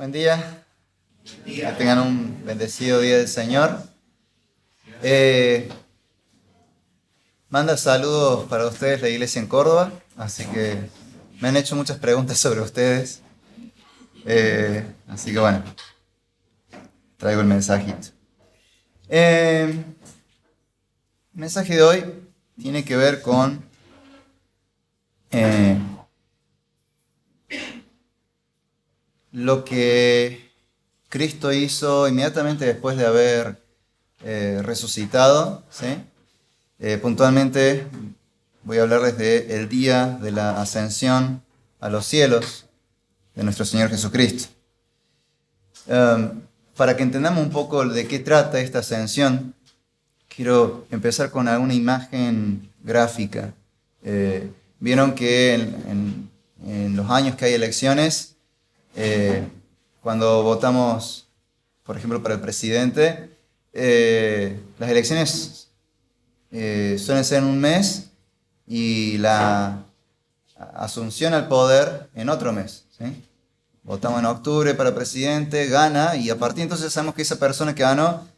Buen día, que tengan un bendecido día del Señor. Manda saludos para ustedes la iglesia en Córdoba, así que me han hecho muchas preguntas sobre ustedes. Así que bueno, traigo el mensajito. El mensaje de hoy tiene que ver con lo que Cristo hizo inmediatamente después de haber resucitado, ¿sí? Puntualmente voy a hablarles del día de la ascensión a los cielos de nuestro Señor Jesucristo. Para que entendamos un poco de qué trata esta ascensión, quiero empezar con alguna imagen gráfica. Vieron que en los años que hay elecciones, cuando votamos, por ejemplo, para el presidente, las elecciones suelen ser en un mes y la asunción al poder en otro mes, ¿sí? Votamos en octubre para presidente, gana, y a partir de entonces sabemos que esa persona que ganó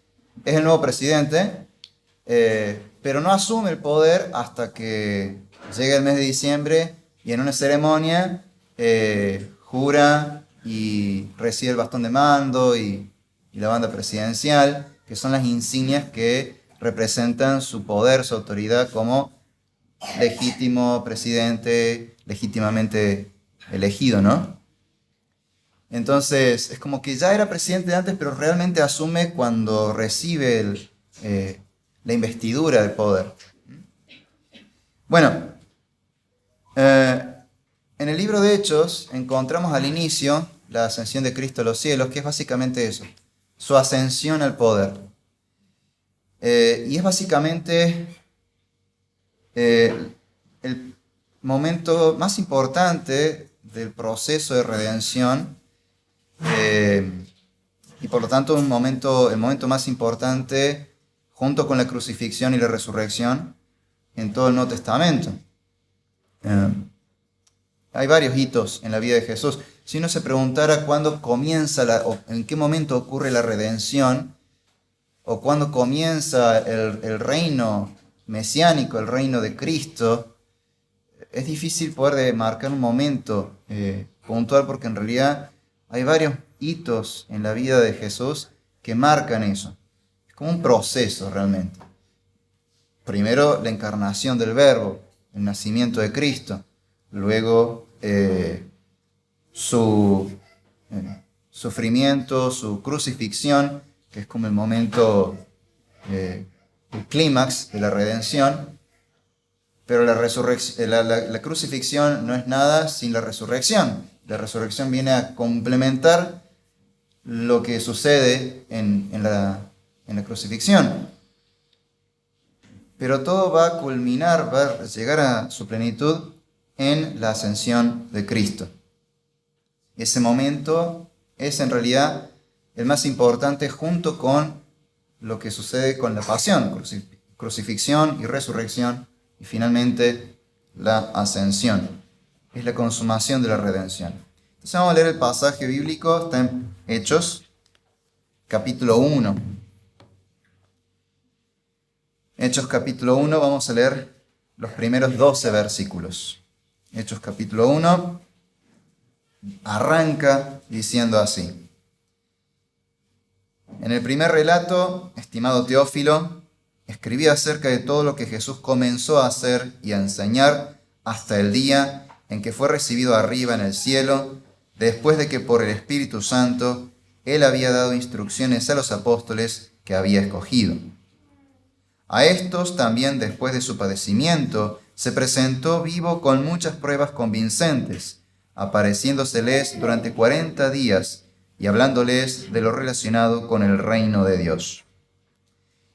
es el nuevo presidente, pero no asume el poder hasta que llega el mes de diciembre y en una ceremonia jura y recibe el bastón de mando y la banda presidencial, que son las insignias que representan su poder, su autoridad como legítimo presidente, legítimamente elegido, ¿no? Entonces, es como que ya era presidente antes, pero realmente asume cuando recibe la investidura del poder. Bueno, en el libro de Hechos encontramos al inicio la ascensión de Cristo a los cielos, que es básicamente eso, su ascensión al poder. Y es básicamente el momento más importante del proceso de redención, y por lo tanto el momento más importante junto con la crucifixión y la resurrección en todo el Nuevo Testamento. Hay varios hitos en la vida de Jesús. Si uno se preguntara cuándo comienza o en qué momento ocurre la redención, o cuándo comienza el reino mesiánico, el reino de Cristo, es difícil poder marcar un momento puntual, porque en realidad hay varios hitos en la vida de Jesús que marcan eso. Es como un proceso realmente. Primero la encarnación del Verbo, el nacimiento de Cristo. Luego su sufrimiento, su crucifixión, que es como el momento, el clímax de la redención. Pero la crucifixión no es nada sin la resurrección. La resurrección viene a complementar lo que sucede en la crucifixión. Pero todo va a culminar, va a llegar a su plenitud en la ascensión de Cristo. Ese momento es en realidad el más importante, junto con lo que sucede con la pasión, crucifixión y resurrección, y finalmente la ascensión. Es la consumación de la redención. Entonces vamos a leer el pasaje bíblico, está en Hechos, capítulo 1. Hechos capítulo 1, vamos a leer los primeros 12 versículos. Hechos capítulo 1 arranca diciendo así. En el primer relato, estimado Teófilo, escribí acerca de todo lo que Jesús comenzó a hacer y a enseñar hasta el día en que fue recibido arriba en el cielo, después de que por el Espíritu Santo Él había dado instrucciones a los apóstoles que había escogido. A estos también, después de su padecimiento, se presentó vivo con muchas pruebas convincentes, apareciéndoseles durante 40 días y hablándoles de lo relacionado con el reino de Dios.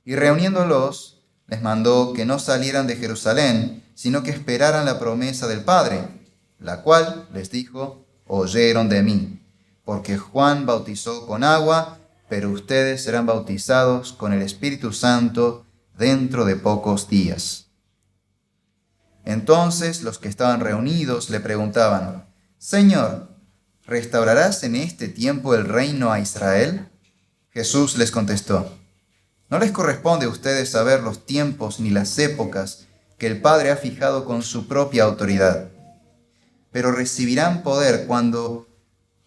Y reuniéndolos, les mandó que no salieran de Jerusalén, sino que esperaran la promesa del Padre, la cual, les dijo, oyeron de mí, porque Juan bautizó con agua, pero ustedes serán bautizados con el Espíritu Santo dentro de pocos días. Entonces los que estaban reunidos le preguntaban, Señor, ¿restaurarás en este tiempo el reino a Israel? Jesús les contestó: no les corresponde a ustedes saber los tiempos ni las épocas que el Padre ha fijado con su propia autoridad, pero recibirán poder cuando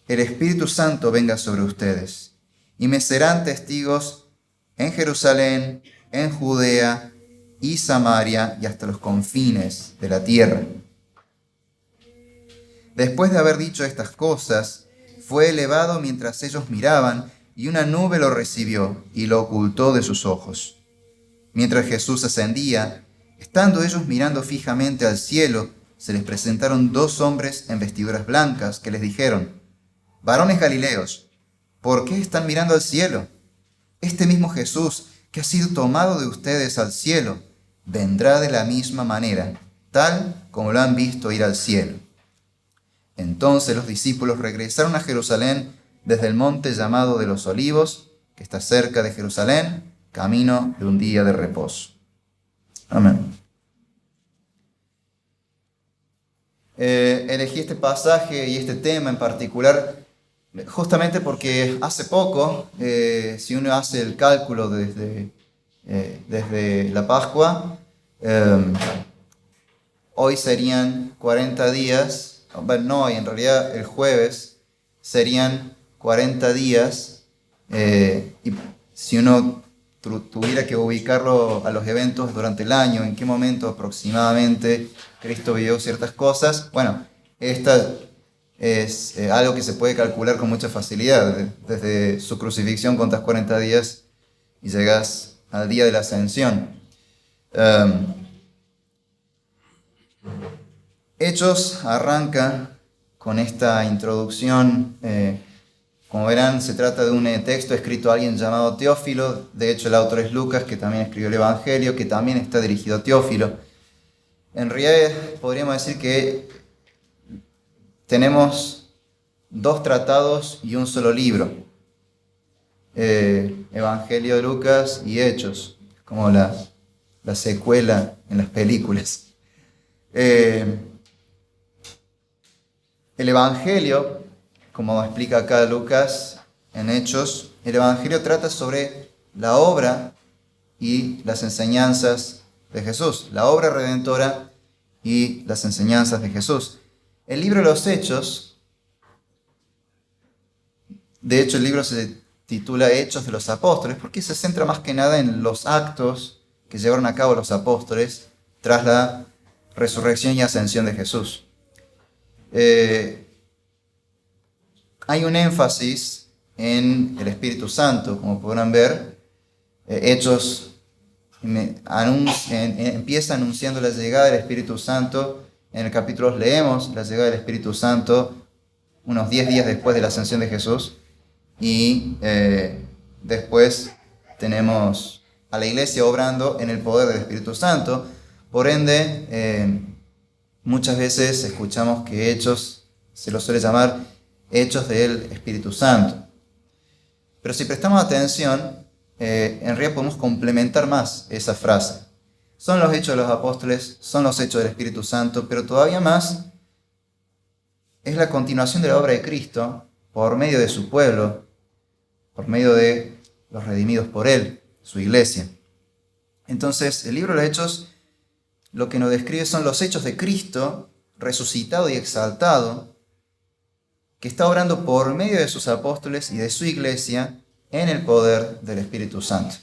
el Espíritu Santo venga sobre ustedes, y me serán testigos en Jerusalén, en Judea y Samaria y hasta los confines de la tierra. Después de haber dicho estas cosas, fue elevado mientras ellos miraban, y una nube lo recibió y lo ocultó de sus ojos. Mientras Jesús ascendía, estando ellos mirando fijamente al cielo, se les presentaron dos hombres en vestiduras blancas que les dijeron: varones Galileos, ¿por qué están mirando al cielo? Este mismo Jesús que ha sido tomado de ustedes al cielo, vendrá de la misma manera, tal como lo han visto ir al cielo. Entonces los discípulos regresaron a Jerusalén desde el monte llamado de los Olivos, que está cerca de Jerusalén, camino de un día de reposo. Amén. Elegí este pasaje y este tema en particular justamente porque hace poco, si uno hace el cálculo desde la Pascua, hoy serían 40 días, no, y en realidad el jueves serían 40 días, y si uno tuviera que ubicarlo a los eventos durante el año, en qué momento aproximadamente Cristo vivió ciertas cosas, bueno, esta es algo que se puede calcular con mucha facilidad. Desde su crucifixión contás 40 días y llegas al día de la ascensión. Hechos arranca con esta introducción. Como verán, se trata de un texto escrito a alguien llamado Teófilo. De hecho, el autor es Lucas, que también escribió el Evangelio, que también está dirigido a Teófilo. En realidad, podríamos decir que tenemos dos tratados y un solo libro. Evangelio de Lucas y Hechos, como la secuela en las películas. El Evangelio, como explica acá Lucas en Hechos, el Evangelio trata sobre la obra y las enseñanzas de Jesús, la obra redentora y las enseñanzas de Jesús. El libro de los Hechos, de hecho el libro se titula Hechos de los Apóstoles, porque se centra más que nada en los actos que llevaron a cabo los apóstoles tras la resurrección y ascensión de Jesús. Hay un énfasis en el Espíritu Santo, como podrán ver. Hechos empieza anunciando la llegada del Espíritu Santo. En el capítulo 2 leemos la llegada del Espíritu Santo unos 10 días después de la ascensión de Jesús. Y después tenemos a la iglesia obrando en el poder del Espíritu Santo. Por ende, muchas veces escuchamos que Hechos se lo suele llamar Hechos del Espíritu Santo. Pero si prestamos atención, en realidad podemos complementar más esa frase. Son los hechos de los apóstoles, son los hechos del Espíritu Santo, pero todavía más es la continuación de la obra de Cristo por medio de su pueblo, por medio de los redimidos por Él, su iglesia. Entonces, el libro de los Hechos lo que nos describe son los hechos de Cristo resucitado y exaltado, que está obrando por medio de sus apóstoles y de su iglesia en el poder del Espíritu Santo.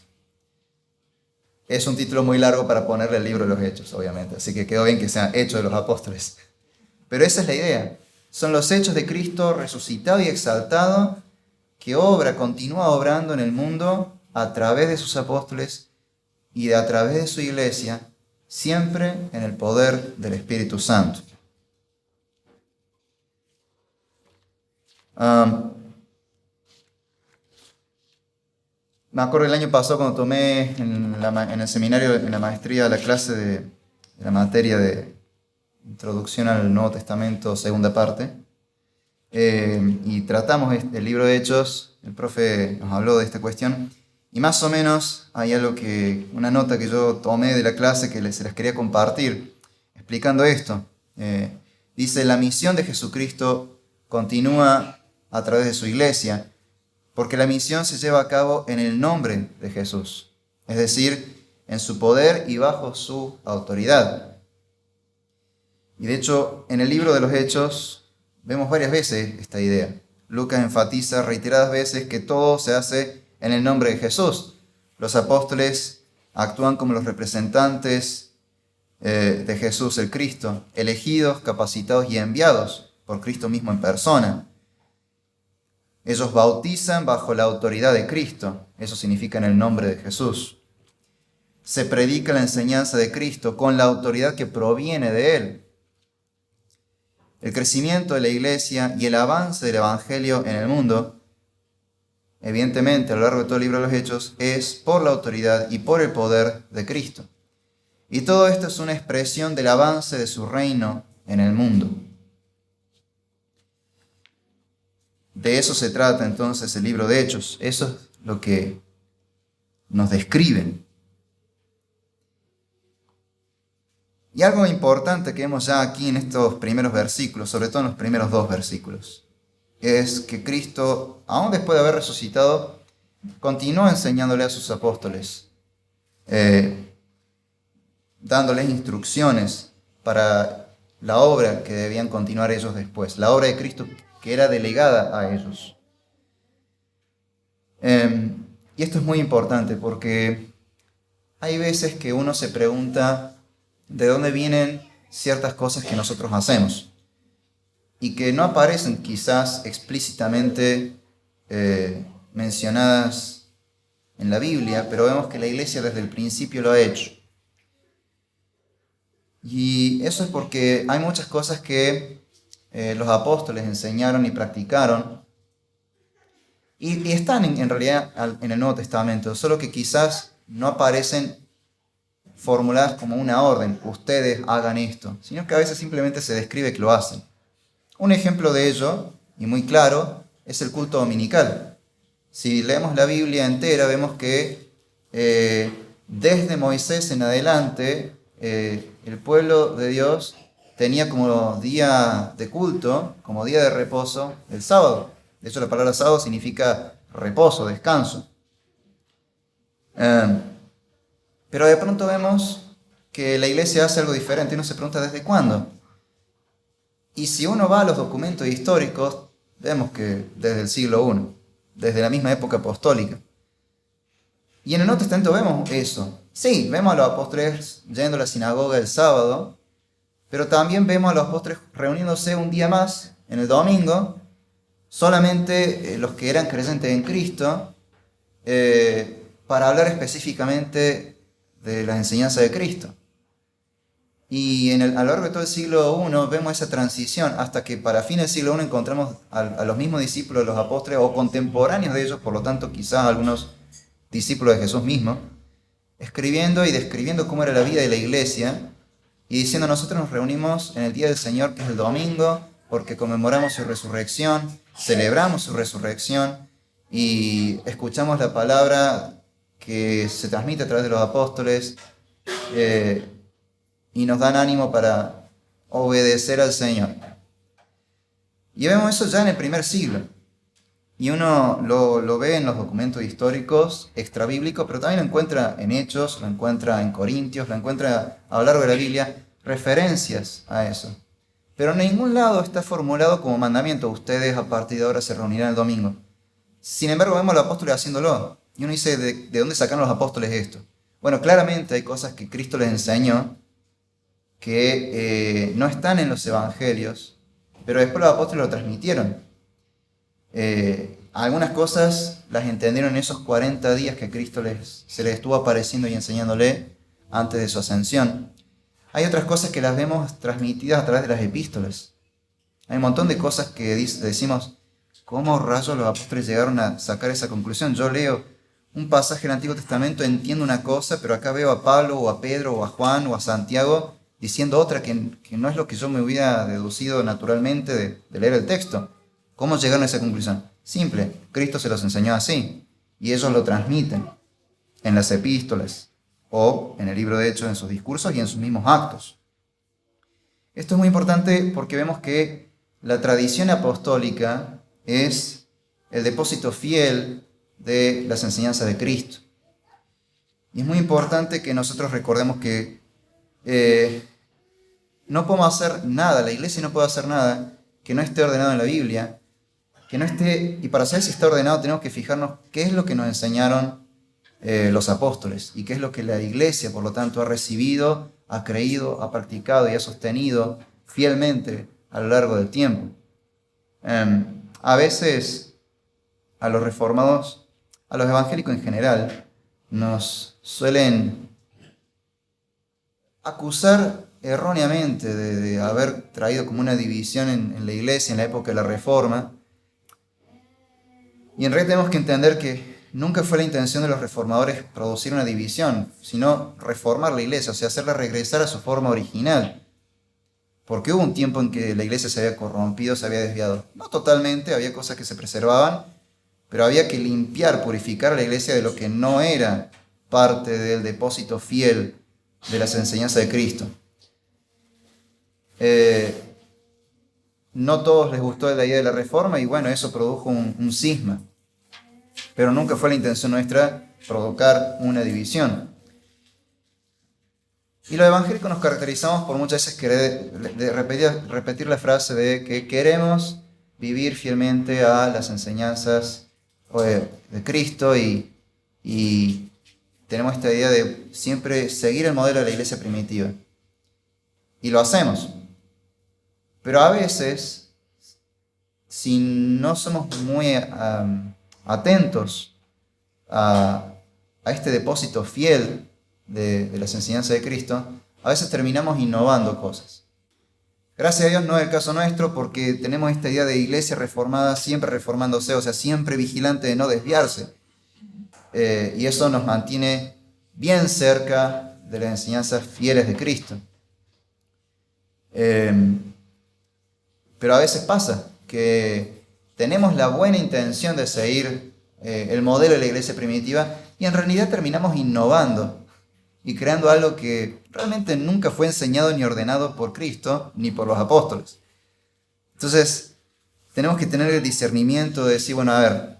Es un título muy largo para ponerle el libro de los Hechos, obviamente, así que quedó bien que sea Hechos de los Apóstoles. Pero esa es la idea. Son los hechos de Cristo resucitado y exaltado que continúa obrando en el mundo a través de sus apóstoles y a través de su iglesia, siempre en el poder del Espíritu Santo. Me acuerdo el año pasado cuando tomé en el seminario, en la maestría, la clase de la materia de Introducción al Nuevo Testamento, segunda parte, y tratamos el libro de Hechos. El profe nos habló de esta cuestión, y más o menos hay una nota que yo tomé de la clase que se las quería compartir, explicando esto. Dice: la misión de Jesucristo continúa a través de su iglesia, porque la misión se lleva a cabo en el nombre de Jesús, es decir, en su poder y bajo su autoridad. Y de hecho, en el libro de los Hechos vemos varias veces esta idea. Lucas enfatiza reiteradas veces que todo se hace en el nombre de Jesús. Los apóstoles actúan como los representantes de Jesús el Cristo, elegidos, capacitados y enviados por Cristo mismo en persona. Ellos bautizan bajo la autoridad de Cristo, eso significa en el nombre de Jesús. Se predica la enseñanza de Cristo con la autoridad que proviene de Él. El crecimiento de la iglesia y el avance del evangelio en el mundo, evidentemente a lo largo de todo el libro de los Hechos, es por la autoridad y por el poder de Cristo. Y todo esto es una expresión del avance de su reino en el mundo. De eso se trata entonces el libro de Hechos. Eso es lo que nos describen. Y algo importante que vemos ya aquí en estos primeros versículos, sobre todo en los primeros 2 versículos, es que Cristo, aún después de haber resucitado, continuó enseñándole a sus apóstoles, dándoles instrucciones para la obra que debían continuar ellos después, la obra de Cristo que era delegada a ellos. Y esto es muy importante porque hay veces que uno se pregunta de dónde vienen ciertas cosas que nosotros hacemos y que no aparecen quizás explícitamente mencionadas en la Biblia, pero vemos que la iglesia desde el principio lo ha hecho. Y eso es porque hay muchas cosas que los apóstoles enseñaron y practicaron y están en realidad en el Nuevo Testamento, solo que quizás no aparecen formuladas como una orden, ustedes hagan esto, sino que a veces simplemente se describe que lo hacen. Un ejemplo de ello, y muy claro, es el culto dominical. Si leemos la Biblia entera, vemos que desde Moisés en adelante, el pueblo de Dios tenía como día de culto, como día de reposo, el sábado. De hecho, la palabra sábado significa reposo, descanso. Pero de pronto vemos que la iglesia hace algo diferente y uno se pregunta ¿desde cuándo? Y si uno va a los documentos históricos, vemos que desde el siglo I, desde la misma época apostólica. Y en el Nuevo Testamento vemos eso. Sí, vemos a los apóstoles yendo a la sinagoga el sábado, pero también vemos a los apóstoles reuniéndose un día más, en el domingo, solamente los que eran creyentes en Cristo, para hablar específicamente de la enseñanza de Cristo. Y a lo largo de todo el siglo I vemos esa transición hasta que para fin del siglo I encontramos a los mismos discípulos de los apóstoles o contemporáneos de ellos, por lo tanto quizás algunos discípulos de Jesús mismo, escribiendo y describiendo cómo era la vida de la iglesia y diciendo nosotros nos reunimos en el día del Señor, que es el domingo, porque conmemoramos su resurrección, celebramos su resurrección y escuchamos la palabra que se transmite a través de los apóstoles y nos dan ánimo para obedecer al Señor. Y vemos eso ya en el primer siglo. Y uno lo ve en los documentos históricos extrabíblicos, pero también lo encuentra en Hechos, lo encuentra en Corintios, lo encuentra a lo largo de la Biblia, referencias a eso. Pero en ningún lado está formulado como mandamiento, ustedes a partir de ahora se reunirán el domingo. Sin embargo, vemos a los apóstoles haciéndolo. Y uno dice, ¿de dónde sacaron los apóstoles esto? Bueno, claramente hay cosas que Cristo les enseñó que no están en los evangelios, pero después los apóstoles lo transmitieron. Algunas cosas las entendieron en esos 40 días que Cristo se les estuvo apareciendo y enseñándole antes de su ascensión. Hay otras cosas que las vemos transmitidas a través de las epístolas. Hay un montón de cosas que decimos, ¿cómo rayos los apóstoles llegaron a sacar esa conclusión? Yo leo un pasaje del Antiguo Testamento, entiendo una cosa, pero acá veo a Pablo o a Pedro o a Juan o a Santiago diciendo otra que no es lo que yo me hubiera deducido naturalmente de leer el texto. ¿Cómo llegaron a esa conclusión? Simple, Cristo se los enseñó así y ellos lo transmiten en las epístolas o en el libro de Hechos, en sus discursos y en sus mismos actos. Esto es muy importante porque vemos que la tradición apostólica es el depósito fiel de las enseñanzas de Cristo. Y es muy importante que nosotros recordemos que no podemos hacer nada, la iglesia no puede hacer nada que no esté ordenado en la Biblia, que no esté, y para saber si está ordenado tenemos que fijarnos qué es lo que nos enseñaron los apóstoles y qué es lo que la iglesia, por lo tanto, ha recibido, ha creído, ha practicado y ha sostenido fielmente a lo largo del tiempo. A veces a los reformados, a los evangélicos en general, nos suelen acusar erróneamente de haber traído como una división en la iglesia en la época de la Reforma. Y en realidad tenemos que entender que nunca fue la intención de los reformadores producir una división, sino reformar la iglesia, o sea, hacerla regresar a su forma original. Porque hubo un tiempo en que la iglesia se había corrompido, se había desviado. No totalmente, había cosas que se preservaban, pero había que limpiar, purificar a la iglesia de lo que no era parte del depósito fiel de las enseñanzas de Cristo. No todos les gustó la idea de la reforma y bueno, eso produjo un cisma. Pero nunca fue la intención nuestra provocar una división. Y los evangélicos nos caracterizamos por muchas veces querer repetir la frase de que queremos vivir fielmente a las enseñanzas de Cristo y tenemos esta idea de siempre seguir el modelo de la iglesia primitiva. Y lo hacemos. Pero a veces, si no somos muy atentos a este depósito fiel de las enseñanzas de Cristo, a veces terminamos innovando cosas. Gracias a Dios no es el caso nuestro porque tenemos esta idea de iglesia reformada, siempre reformándose, o sea, siempre vigilante de no desviarse. Y eso nos mantiene bien cerca de las enseñanzas fieles de Cristo. Pero a veces pasa que tenemos la buena intención de seguir el modelo de la iglesia primitiva y en realidad terminamos innovando y creando algo que realmente nunca fue enseñado ni ordenado por Cristo ni por los apóstoles. Entonces, tenemos que tener el discernimiento de decir, bueno, a ver,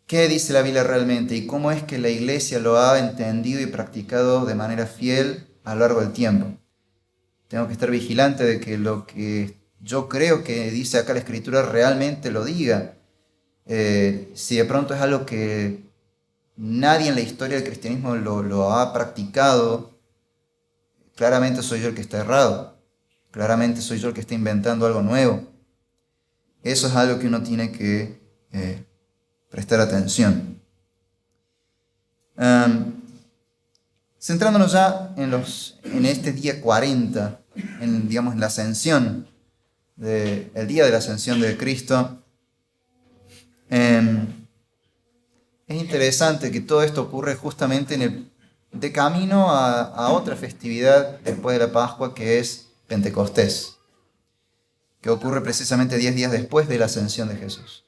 ¿qué dice la Biblia realmente y cómo es que la iglesia lo ha entendido y practicado de manera fiel a lo largo del tiempo? Tengo que estar vigilante de que lo que yo creo que dice acá la Escritura realmente lo diga. Si de pronto es algo que nadie en la historia del cristianismo lo ha practicado, claramente soy yo el que está errado. Claramente soy yo el que está inventando algo nuevo. Eso es algo que uno tiene que prestar atención. Centrándonos ya en este día 40, en la ascensión, el día de la ascensión de Cristo, es interesante que todo esto ocurre justamente de camino a otra festividad después de la Pascua, que es Pentecostés, que ocurre precisamente 10 días después de la ascensión de Jesús.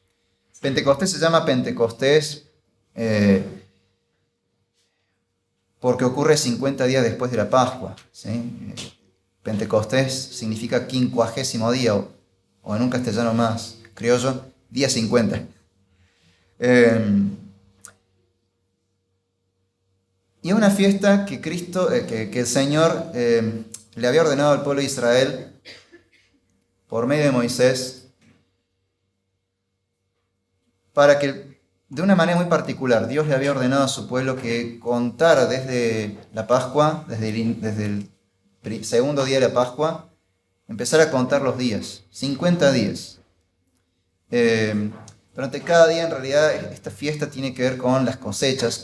Pentecostés se llama Pentecostés porque ocurre 50 días después de la Pascua, ¿sí? Pentecostés significa 50º día, o en un castellano más criollo, día 50. Y es una fiesta que que el Señor le había ordenado al pueblo de Israel por medio de Moisés, para que de una manera muy particular Dios le había ordenado a su pueblo que contara desde la Pascua, desde el segundo día de la Pascua, empezar a contar los días, 50 días. Durante cada día, en realidad, esta fiesta tiene que ver con las cosechas,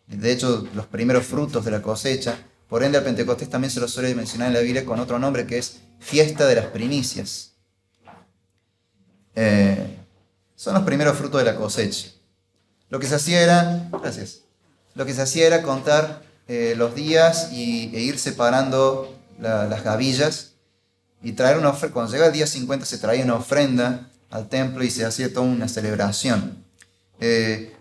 de hecho, los primeros frutos de la cosecha. Por ende, al Pentecostés también se lo suele mencionar en la Biblia con otro nombre, que es fiesta de las primicias. Son los primeros frutos de la cosecha. Lo que se hacía era contar los días e ir separando las gavillas y traer una ofrenda. Cuando llega el día 50 se traía una ofrenda al templo y se hacía toda una celebración.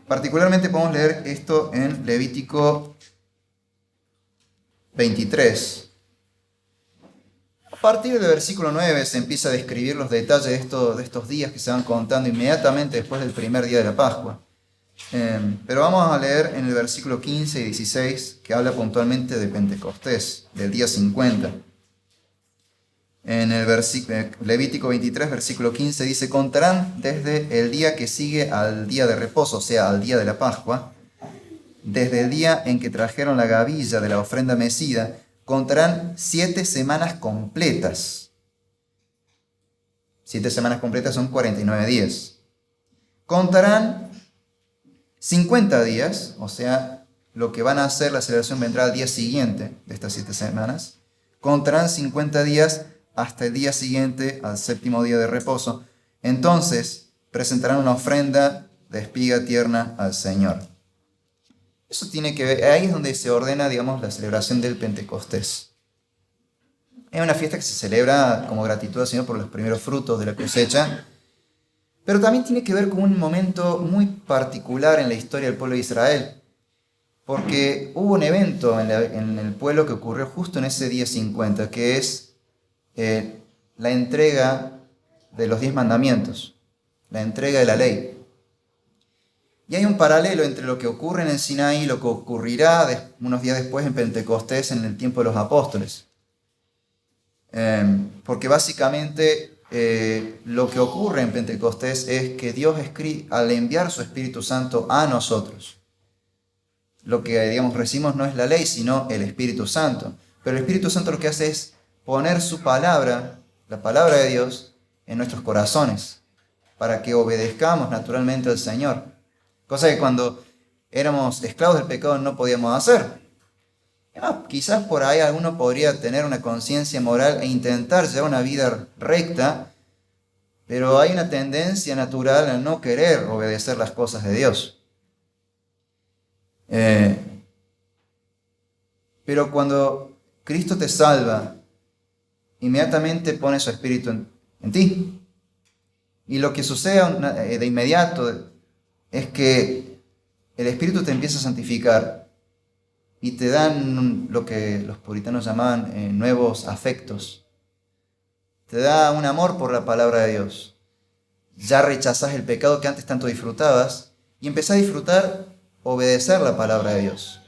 Particularmente podemos leer esto en Levítico 23. A partir del versículo 9 se empieza a describir los detalles de estos días que se van contando inmediatamente después del primer día de la Pascua. Pero vamos a leer en el versículo 15 y 16, que habla puntualmente de Pentecostés, del día 50. En el Levítico 23, versículo 15, dice: contarán desde el día que sigue al día de reposo, o sea, al día de la Pascua, desde el día en que trajeron la gavilla de la ofrenda mecida, contarán 7 semanas completas. 7 semanas completas son 49 días. Contarán 50 días, o sea, lo que van a hacer, la celebración vendrá al día siguiente de estas 7 semanas. Contarán 50 días hasta el día siguiente, al séptimo día de reposo. Entonces presentarán una ofrenda de espiga tierna al Señor. Eso tiene que ver, ahí es donde se ordena, digamos, la celebración del Pentecostés. Es una fiesta que se celebra como gratitud al Señor por los primeros frutos de la cosecha, pero también tiene que ver con un momento muy particular en la historia del pueblo de Israel, porque hubo un evento en el pueblo que ocurrió justo en ese día 50, que es la entrega de los 10 mandamientos, la entrega de la ley. Y hay un paralelo entre lo que ocurre en el Sinaí y lo que ocurrirá unos días después en Pentecostés, en el tiempo de los apóstoles. Porque básicamente lo que ocurre en Pentecostés es que Dios al enviar su Espíritu Santo a nosotros, lo que, digamos, recibimos no es la ley, sino el Espíritu Santo. Pero el Espíritu Santo lo que hace es poner su palabra, la palabra de Dios, en nuestros corazones, para que obedezcamos naturalmente al Señor. Cosa que cuando éramos esclavos del pecado no podíamos hacer. Quizás por ahí alguno podría tener una conciencia moral e intentar llevar una vida recta, pero hay una tendencia natural a no querer obedecer las cosas de Dios. Pero cuando Cristo te salva, inmediatamente pone su Espíritu en ti. Y lo que sucede de inmediato es que el Espíritu te empieza a santificar y te dan lo que los puritanos llamaban nuevos afectos. Te da un amor por la palabra de Dios. Ya rechazás el pecado que antes tanto disfrutabas y empezás a disfrutar obedecer la palabra de Dios.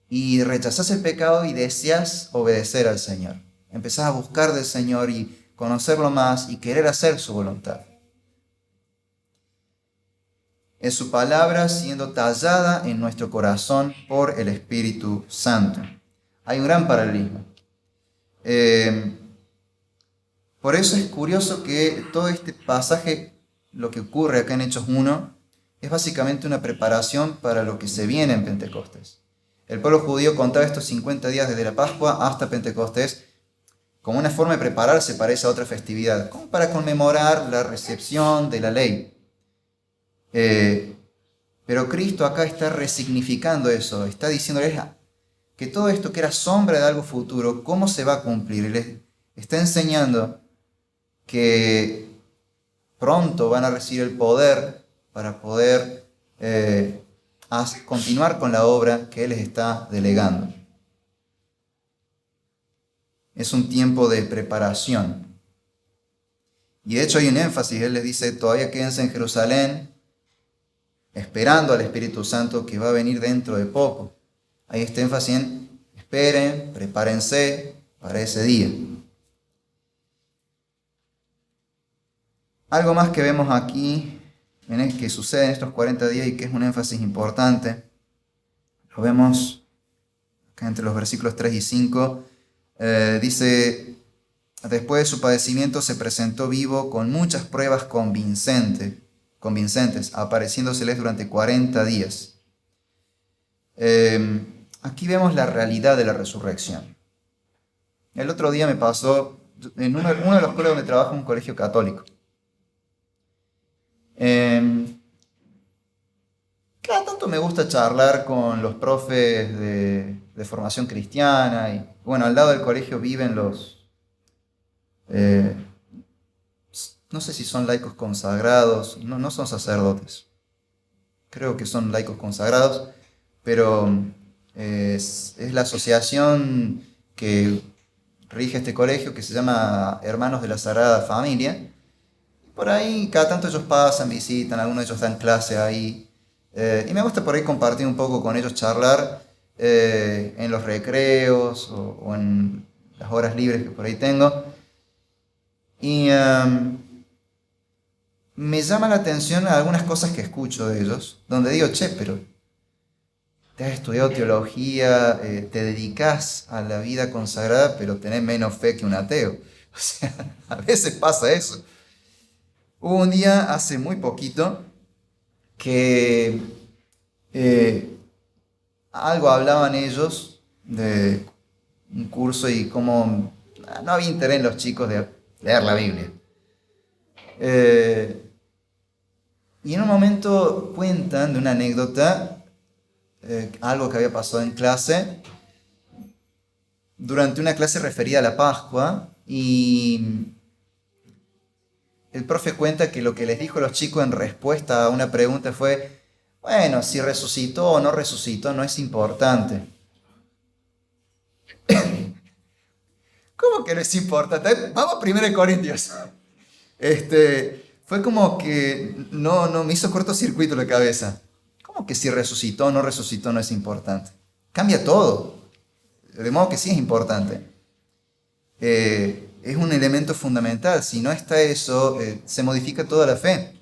Y rechazás el pecado y deseas obedecer al Señor. Empezás a buscar del Señor y conocerlo más y querer hacer su voluntad. Es su palabra siendo tallada en nuestro corazón por el Espíritu Santo. Hay un gran paralelismo. Por eso es curioso que todo este pasaje, lo que ocurre acá en Hechos 1, es básicamente una preparación para lo que se viene en Pentecostés. El pueblo judío contaba estos 50 días desde la Pascua hasta Pentecostés como una forma de prepararse para esa otra festividad, como para conmemorar la recepción de la ley. Pero Cristo acá está resignificando eso, está diciéndoles que todo esto que era sombra de algo futuro, ¿cómo se va a cumplir? Les está enseñando que pronto van a recibir el poder para poder continuar con la obra que Él les está delegando. Es un tiempo de preparación. Y de hecho hay un énfasis, Él les dice: todavía quédense en Jerusalén, esperando al Espíritu Santo que va a venir dentro de poco. Hay este énfasis en esperen, prepárense para ese día. Algo más que vemos aquí, que sucede en estos 40 días y que es un énfasis importante, lo vemos acá entre los versículos 3 y 5. Dice: después de su padecimiento se presentó vivo con muchas pruebas convincentes, apareciéndoseles durante 40 días. Aquí vemos la realidad de la resurrección. El otro día me pasó, en uno de los colegios donde trabajo, un colegio católico. Cada tanto me gusta charlar con los profes de formación cristiana y, bueno, al lado del colegio viven los, no sé si son laicos consagrados, no son sacerdotes, creo que son laicos consagrados, pero es la asociación que rige este colegio que se llama Hermanos de la Sagrada Familia. Por ahí cada tanto ellos pasan, visitan, algunos de ellos dan clase ahí. Y me gusta por ahí compartir un poco con ellos, charlar en los recreos o en las horas libres que por ahí tengo. Y me llama la atención algunas cosas que escucho de ellos, donde digo, che, pero te has estudiado teología, te dedicas a la vida consagrada, pero tenés menos fe que un ateo. O sea, a veces pasa eso. Hubo un día, hace muy poquito, que algo hablaban ellos de un curso y cómo no había interés en los chicos de leer la Biblia. Y en un momento cuentan de una anécdota, algo que había pasado en clase, durante una clase referida a la Pascua, y el profe cuenta que lo que les dijo a los chicos en respuesta a una pregunta fue, bueno, si resucitó o no resucitó no es importante. ¿Cómo que no es importante? Vamos a 1 Corintios. Fue como que no me hizo cortocircuito la cabeza. ¿Cómo que si resucitó o no resucitó no es importante? Cambia todo. De modo que sí es importante. Es un elemento fundamental. Si no está eso, se modifica toda la fe.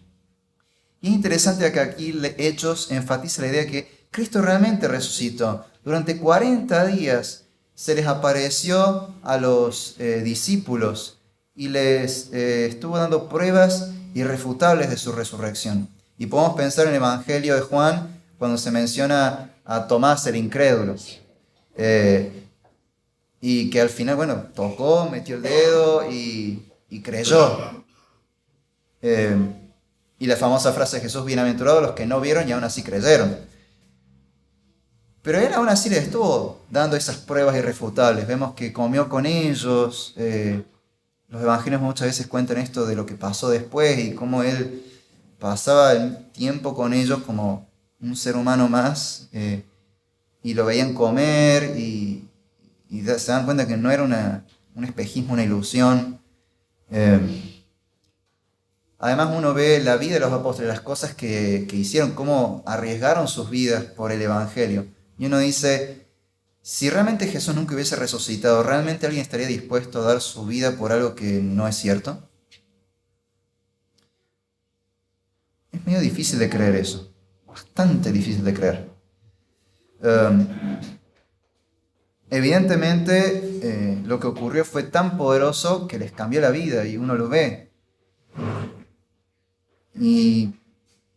Y es interesante que aquí Hechos enfatiza la idea de que Cristo realmente resucitó. Durante 40 días se les apareció a los discípulos y les estuvo dando pruebas irrefutables de su resurrección. Y podemos pensar en el Evangelio de Juan cuando se menciona a Tomás el incrédulo. Y que al final, bueno, tocó, metió el dedo y creyó. Y la famosa frase de Jesús, bienaventurados los que no vieron y aún así creyeron. Pero él aún así les estuvo dando esas pruebas irrefutables. Vemos que comió con ellos. Los evangelios muchas veces cuentan esto de lo que pasó después y cómo él pasaba el tiempo con ellos como un ser humano más. Y lo veían comer y se dan cuenta que no era un espejismo, una ilusión. Además uno ve la vida de los apóstoles, las cosas que hicieron, cómo arriesgaron sus vidas por el Evangelio. Y uno dice, si realmente Jesús nunca hubiese resucitado, ¿realmente alguien estaría dispuesto a dar su vida por algo que no es cierto? Es medio difícil de creer eso, bastante difícil de creer. Evidentemente lo que ocurrió fue tan poderoso que les cambió la vida y uno lo ve. Y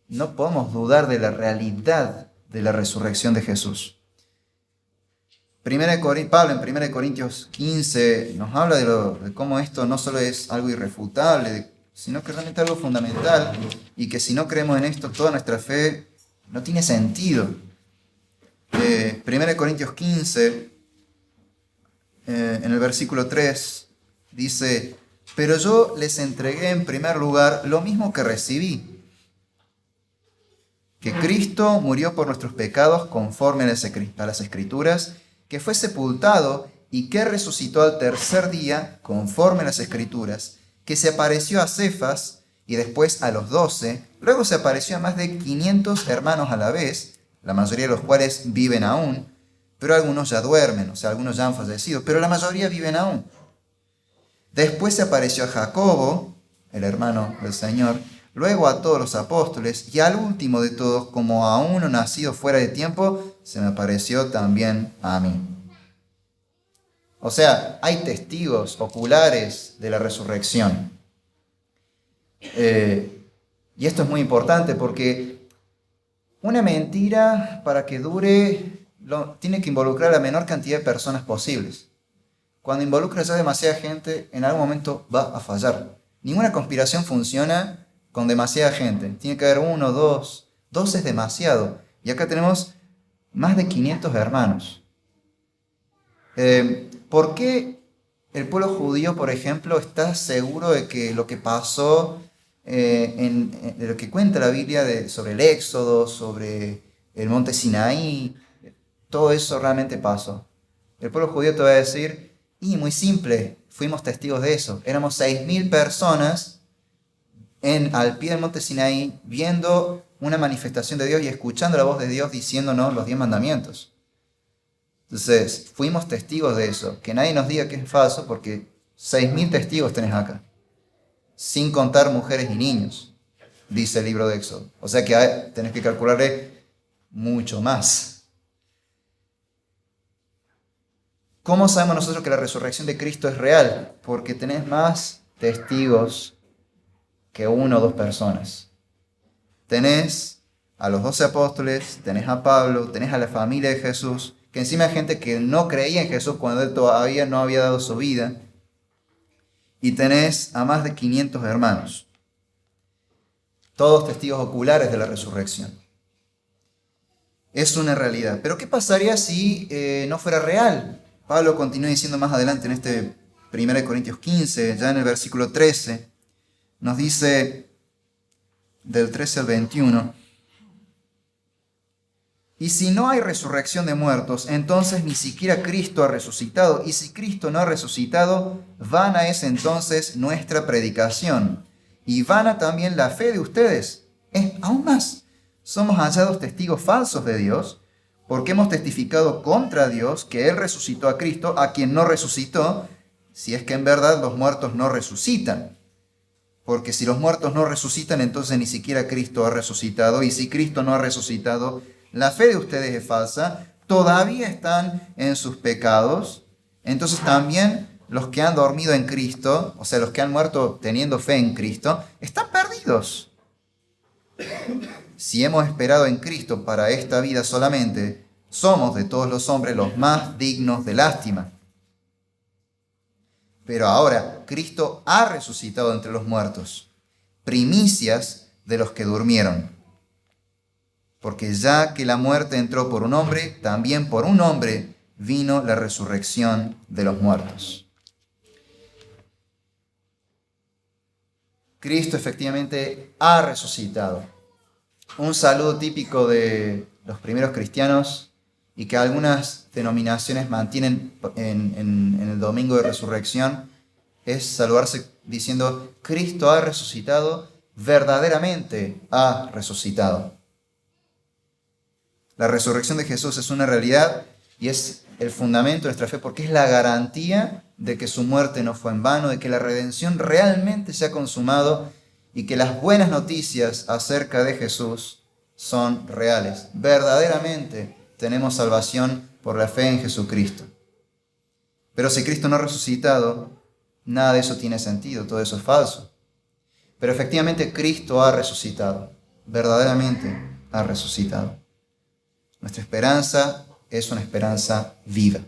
no podemos dudar de la realidad de la resurrección de Jesús. Pablo en 1 Corintios 15 nos habla de cómo esto no solo es algo irrefutable, sino que realmente es algo fundamental y que si no creemos en esto, toda nuestra fe no tiene sentido. 1 Corintios 15, en el versículo 3, dice, pero yo les entregué en primer lugar lo mismo que recibí, que Cristo murió por nuestros pecados conforme a las Escrituras, que fue sepultado y que resucitó al tercer día conforme a las Escrituras, que se apareció a Cefas y después a los 12, luego se apareció a más de 500 hermanos a la vez, la mayoría de los cuales viven aún, pero algunos ya duermen, o sea, algunos ya han fallecido, pero la mayoría viven aún. Después se apareció a Jacobo, el hermano del Señor, luego a todos los apóstoles, y al último de todos, como a uno nacido fuera de tiempo, se me apareció también a mí. O sea, hay testigos oculares de la resurrección. Y esto es muy importante porque una mentira, para que dure, tiene que involucrar a la menor cantidad de personas posibles. Cuando involucra ya demasiada gente, en algún momento va a fallar. Ninguna conspiración funciona con demasiada gente. Tiene que haber 1, 2. 2 es demasiado. Y acá tenemos más de 500 hermanos. ¿Por qué el pueblo judío, por ejemplo, está seguro de que lo que pasó, de lo que cuenta la Biblia sobre el Éxodo, sobre el monte Sinaí, todo eso realmente pasó? El pueblo judío te va a decir, Y muy simple, fuimos testigos de eso. Éramos 6.000 personas al pie del monte Sinaí, viendo una manifestación de Dios y escuchando la voz de Dios diciéndonos los 10 mandamientos. Entonces, fuimos testigos de eso. Que nadie nos diga que es falso, porque 6.000 testigos tenés acá, sin contar mujeres y niños, dice el libro de Éxodo. O sea que tenés que calcularle mucho más. ¿Cómo sabemos nosotros que la resurrección de Cristo es real? Porque tenés más testigos que 1 o 2 personas. Tenés a los 12 apóstoles, tenés a Pablo, tenés a la familia de Jesús, que encima hay gente que no creía en Jesús cuando él todavía no había dado su vida, y tenés a más de 500 hermanos, todos testigos oculares de la resurrección. Es una realidad. Pero ¿qué pasaría si no fuera real? Pablo continúa diciendo más adelante en este 1 Corintios 15, ya en el versículo 13, nos dice del 13 al 21, y si no hay resurrección de muertos, entonces ni siquiera Cristo ha resucitado, y si Cristo no ha resucitado, vana es entonces nuestra predicación, y vana también la fe de ustedes. Aún más, somos hallados testigos falsos de Dios, porque hemos testificado contra Dios que Él resucitó a Cristo, a quien no resucitó, si es que en verdad los muertos no resucitan. Porque si los muertos no resucitan, entonces ni siquiera Cristo ha resucitado. Y si Cristo no ha resucitado, la fe de ustedes es falsa. Todavía están en sus pecados. Entonces también los que han dormido en Cristo, o sea, los que han muerto teniendo fe en Cristo, están perdidos. Si hemos esperado en Cristo para esta vida solamente, somos de todos los hombres los más dignos de lástima. Pero ahora Cristo ha resucitado entre los muertos, primicias de los que durmieron. Porque ya que la muerte entró por un hombre, también por un hombre vino la resurrección de los muertos. Cristo efectivamente ha resucitado. Un saludo típico de los primeros cristianos y que algunas denominaciones mantienen en el domingo de resurrección es saludarse diciendo: Cristo ha resucitado, verdaderamente ha resucitado. La resurrección de Jesús es una realidad y es el fundamento de nuestra fe, porque es la garantía de que su muerte no fue en vano, de que la redención realmente se ha consumado y que las buenas noticias acerca de Jesús son reales. Verdaderamente tenemos salvación por la fe en Jesucristo. Pero si Cristo no ha resucitado, nada de eso tiene sentido, todo eso es falso. Pero efectivamente Cristo ha resucitado, verdaderamente ha resucitado. Nuestra esperanza es una esperanza viva.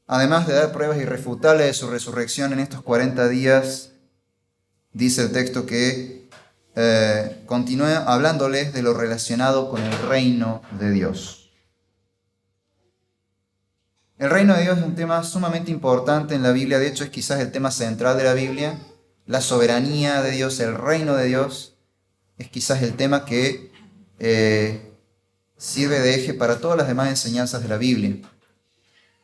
Además de dar pruebas irrefutables de su resurrección en estos 40 días, dice el texto que continúa hablándoles de lo relacionado con el reino de Dios. El reino de Dios es un tema sumamente importante en la Biblia, de hecho es quizás el tema central de la Biblia. La soberanía de Dios, el reino de Dios, es quizás el tema que sirve de eje para todas las demás enseñanzas de la Biblia.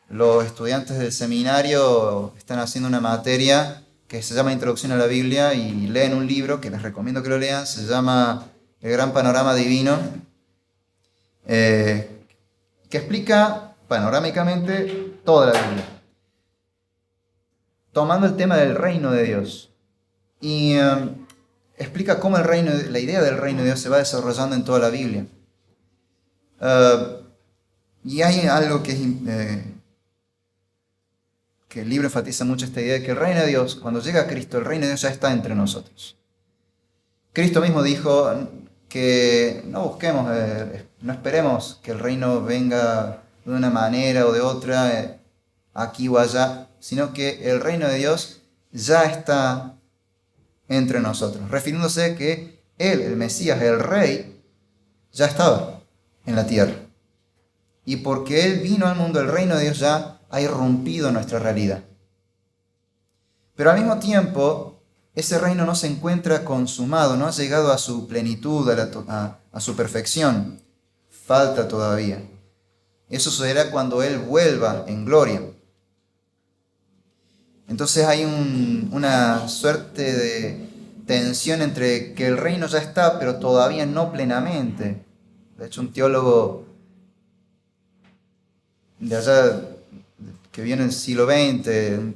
Los estudiantes del seminario están haciendo una materia que se llama Introducción a la Biblia y leen un libro que les recomiendo que lo lean, se llama El Gran Panorama Divino, que explica panorámicamente toda la Biblia, tomando el tema del reino de Dios. Y explica cómo la idea del reino de Dios se va desarrollando en toda la Biblia. Y hay algo que el libro enfatiza mucho, esta idea de que el reino de Dios, cuando llega a Cristo, el reino de Dios ya está entre nosotros. Cristo mismo dijo que no busquemos, no esperemos que el reino venga de una manera o de otra, aquí o allá, sino que el reino de Dios ya está entre nosotros, refiriéndose a que Él, el Mesías, el Rey, ya estaba en la tierra. Y porque Él vino al mundo, el reino de Dios ya ha irrumpido en nuestra realidad. Pero al mismo tiempo, ese reino no se encuentra consumado, no ha llegado a su plenitud, a su perfección. Falta todavía. Eso sucederá cuando Él vuelva en gloria. Entonces hay una suerte de tensión entre que el reino ya está, pero todavía no plenamente. De hecho, un teólogo de allá, que viene en el siglo XX,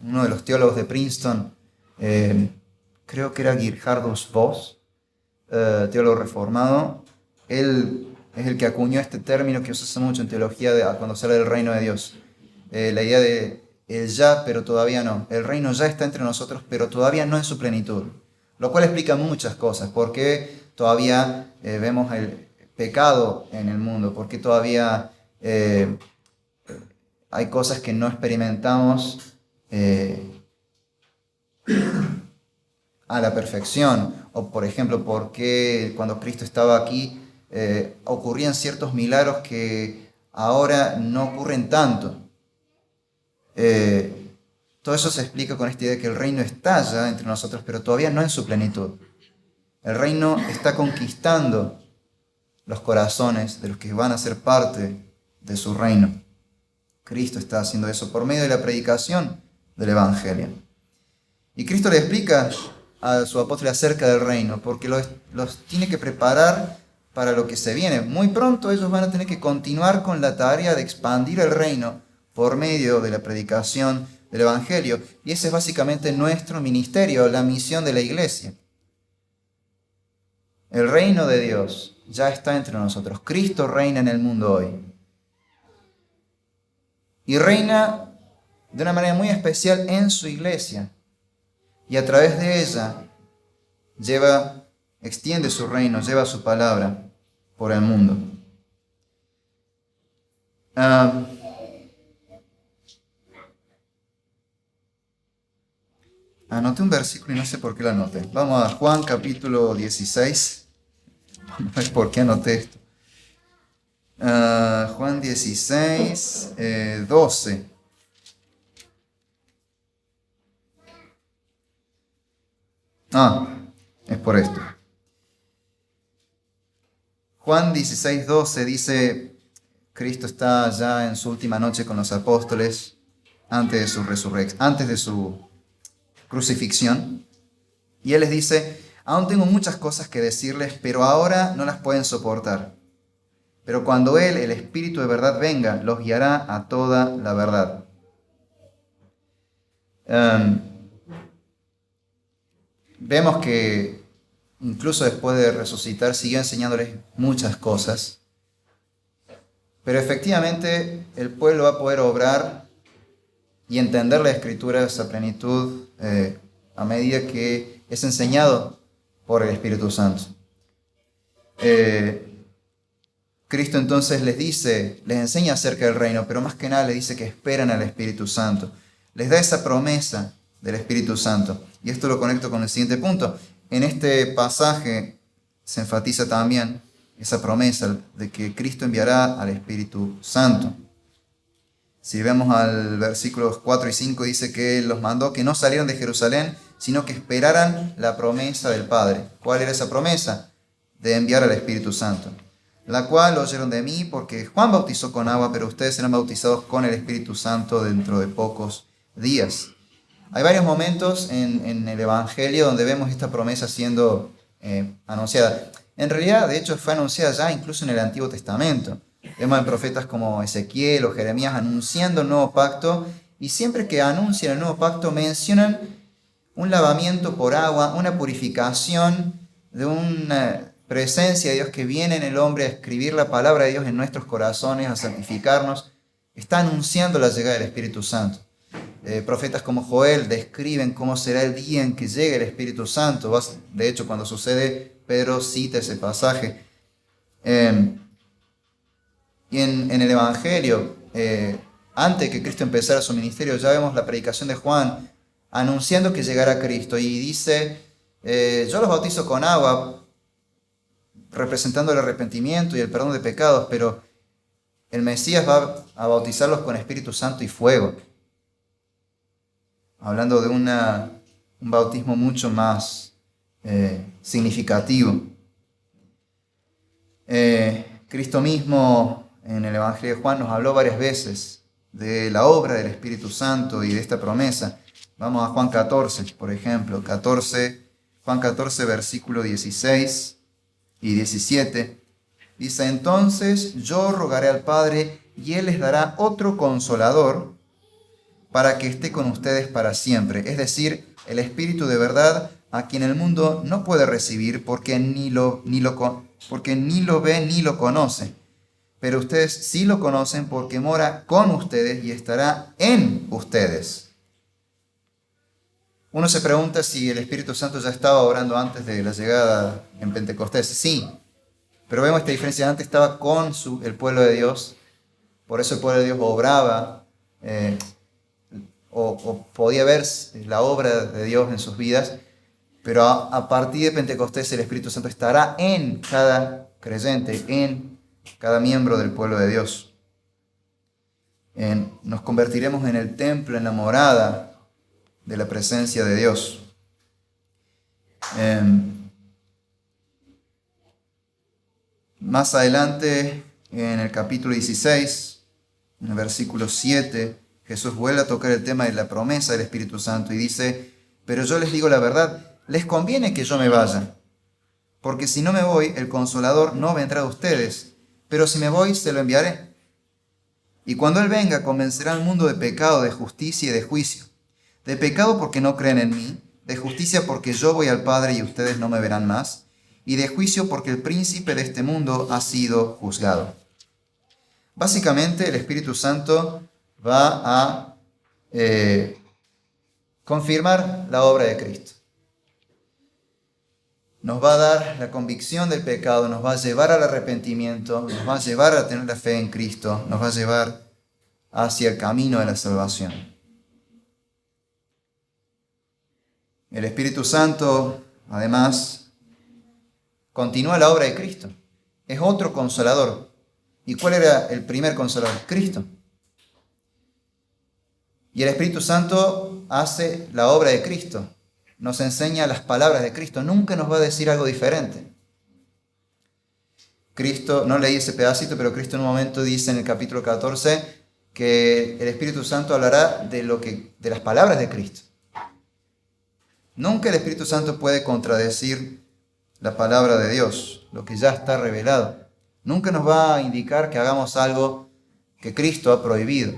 uno de los teólogos de Princeton, creo que era Geerhardus Vos, teólogo reformado, él es el que acuñó este término que se usa mucho en teología cuando se habla del reino de Dios. La idea de el ya, pero todavía no. El reino ya está entre nosotros, pero todavía no en su plenitud. Lo cual explica muchas cosas. ¿Por qué todavía vemos el pecado en el mundo? ¿Por qué todavía hay cosas que no experimentamos a la perfección? O por ejemplo, ¿por qué cuando Cristo estaba aquí ocurrían ciertos milagros que ahora no ocurren tanto? Todo eso se explica con esta idea de que el reino está ya entre nosotros, pero todavía no en su plenitud. El reino está conquistando los corazones de los que van a ser parte de su reino. Cristo está haciendo eso por medio de la predicación del Evangelio. Y Cristo le explica a su apóstol acerca del reino, porque los tiene que preparar para lo que se viene. Muy pronto ellos van a tener que continuar con la tarea de expandir el reino por medio de la predicación del Evangelio. Y ese es básicamente nuestro ministerio, la misión de la iglesia. El reino de Dios ya está entre nosotros. Cristo reina en el mundo hoy. Y reina de una manera muy especial en su iglesia. Y a través de ella extiende su reino, lleva su palabra por el mundo. Anoté un versículo y no sé por qué lo anoté. Vamos a Juan capítulo 16. No sé por qué anoté esto. Juan 16, 12. Es por esto. Juan 16, 12 dice, Cristo está ya en su última noche con los apóstoles antes de su resurrección, antes de su crucifixión. Y Él les dice, aún tengo muchas cosas que decirles, pero ahora no las pueden soportar. Pero cuando Él, el Espíritu de verdad, venga, los guiará a toda la verdad. Vemos que incluso después de resucitar siguió enseñándoles muchas cosas. Pero efectivamente el pueblo va a poder obrar y entender la Escritura, esa plenitud, a medida que es enseñado por el Espíritu Santo. Cristo entonces les enseña acerca del reino, pero más que nada les dice que esperan al Espíritu Santo. Les da esa promesa del Espíritu Santo. Y esto lo conecto con el siguiente punto. En este pasaje se enfatiza también esa promesa de que Cristo enviará al Espíritu Santo. Si vemos al versículos 4 y 5, dice que Él los mandó que no salieran de Jerusalén, sino que esperaran la promesa del Padre. ¿Cuál era esa promesa? De enviar al Espíritu Santo, la cual oyeron de mí, porque Juan bautizó con agua, pero ustedes serán bautizados con el Espíritu Santo dentro de pocos días. Hay varios momentos en el Evangelio donde vemos esta promesa siendo anunciada. En realidad, de hecho, fue anunciada ya incluso en el Antiguo Testamento. Vemos en profetas como Ezequiel o Jeremías anunciando el nuevo pacto, y siempre que anuncian el nuevo pacto mencionan un lavamiento por agua, una purificación de una presencia de Dios que viene en el hombre a escribir la palabra de Dios en nuestros corazones, a santificarnos. Está anunciando la llegada del Espíritu Santo. Profetas como Joel describen cómo será el día en que llegue el Espíritu Santo. De hecho, cuando sucede, Pedro cita ese pasaje. Y en el Evangelio, antes que Cristo empezara su ministerio, ya vemos la predicación de Juan anunciando que llegará Cristo. Y dice, yo los bautizo con agua, representando el arrepentimiento y el perdón de pecados, pero el Mesías va a bautizarlos con Espíritu Santo y fuego. Hablando de un bautismo mucho más significativo. Cristo mismo en el Evangelio de Juan nos habló varias veces de la obra del Espíritu Santo y de esta promesa. Vamos a Juan 14, por ejemplo, Juan 14, versículo 16 y 17. Dice: entonces yo rogaré al Padre y Él les dará otro consolador para que esté con ustedes para siempre. Es decir, el Espíritu de verdad, a quien el mundo no puede recibir porque ni lo ve ni lo conoce. Pero ustedes sí lo conocen porque mora con ustedes y estará en ustedes. Uno se pregunta si el Espíritu Santo ya estaba obrando antes de la llegada en Pentecostés. Sí, pero vemos esta diferencia. Antes estaba con el pueblo de Dios, por eso el pueblo de Dios obraba o podía ver la obra de Dios en sus vidas, pero a partir de Pentecostés el Espíritu Santo estará en cada creyente, en cada miembro del pueblo de Dios. Nos convertiremos en el templo, en la morada de la presencia de Dios. Más adelante, en el capítulo 16, en el versículo 7, Jesús vuelve a tocar el tema de la promesa del Espíritu Santo y dice: pero yo les digo la verdad, les conviene que yo me vaya, porque si no me voy, el Consolador no vendrá a ustedes, pero si me voy, se lo enviaré. Y cuando Él venga, convencerá al mundo de pecado, de justicia y de juicio. De pecado porque no creen en mí, de justicia porque yo voy al Padre y ustedes no me verán más, y de juicio porque el príncipe de este mundo ha sido juzgado. Básicamente, el Espíritu Santo va a confirmar la obra de Cristo. Nos va a dar la convicción del pecado, nos va a llevar al arrepentimiento, nos va a llevar a tener la fe en Cristo, nos va a llevar hacia el camino de la salvación. El Espíritu Santo, además, continúa la obra de Cristo. Es otro consolador. ¿Y cuál era el primer consolador? Cristo. Y el Espíritu Santo hace la obra de Cristo. Nos enseña las palabras de Cristo. Nunca nos va a decir algo diferente. Cristo, no leí ese pedacito, pero Cristo en un momento dice en el capítulo 14 que el Espíritu Santo hablará de las palabras de Cristo. Nunca el Espíritu Santo puede contradecir la palabra de Dios, lo que ya está revelado. Nunca nos va a indicar que hagamos algo que Cristo ha prohibido.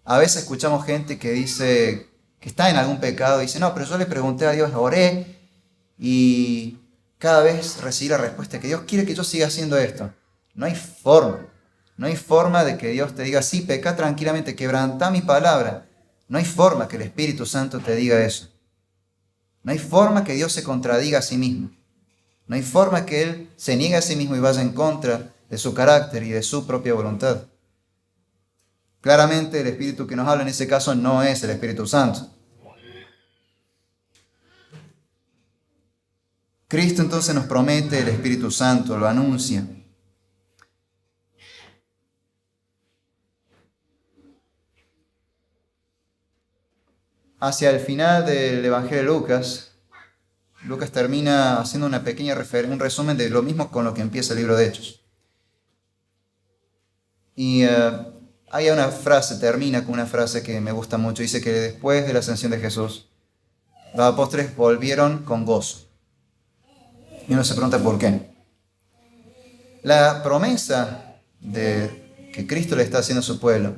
A veces escuchamos gente que dice que está en algún pecado y dice: no, pero yo le pregunté a Dios, oré y cada vez recibí la respuesta que Dios quiere que yo siga haciendo esto. No hay forma. No hay forma de que Dios te diga: sí, pecá tranquilamente, quebrantá mi palabra. No hay forma que el Espíritu Santo te diga eso. No hay forma que Dios se contradiga a sí mismo. No hay forma que Él se niegue a sí mismo y vaya en contra de su carácter y de su propia voluntad. Claramente el Espíritu que nos habla en ese caso no es el Espíritu Santo. Cristo entonces nos promete el Espíritu Santo, lo anuncia. Hacia el final del Evangelio de Lucas, Lucas termina haciendo una pequeña un resumen de lo mismo con lo que empieza el libro de Hechos. Y hay una frase, termina con una frase que me gusta mucho. Dice que después de la ascensión de Jesús, los apóstoles volvieron con gozo. Y uno se pregunta por qué. La promesa de que Cristo le está haciendo a su pueblo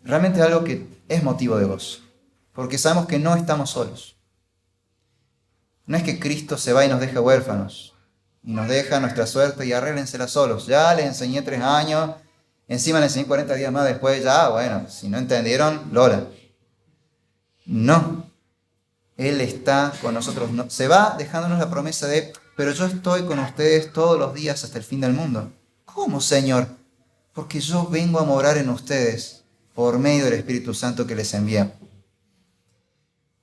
realmente es algo que es motivo de gozo. Porque sabemos que no estamos solos. No es que Cristo se va y nos deja huérfanos y nos deja nuestra suerte y arréglensela solos. Ya les enseñé 3 años, encima les enseñé 40 días más después, ya, bueno, si no entendieron, Lola. No, Él está con nosotros. No, se va dejándonos la promesa de: pero yo estoy con ustedes todos los días hasta el fin del mundo. ¿Cómo, Señor? Porque yo vengo a morar en ustedes por medio del Espíritu Santo que les envía.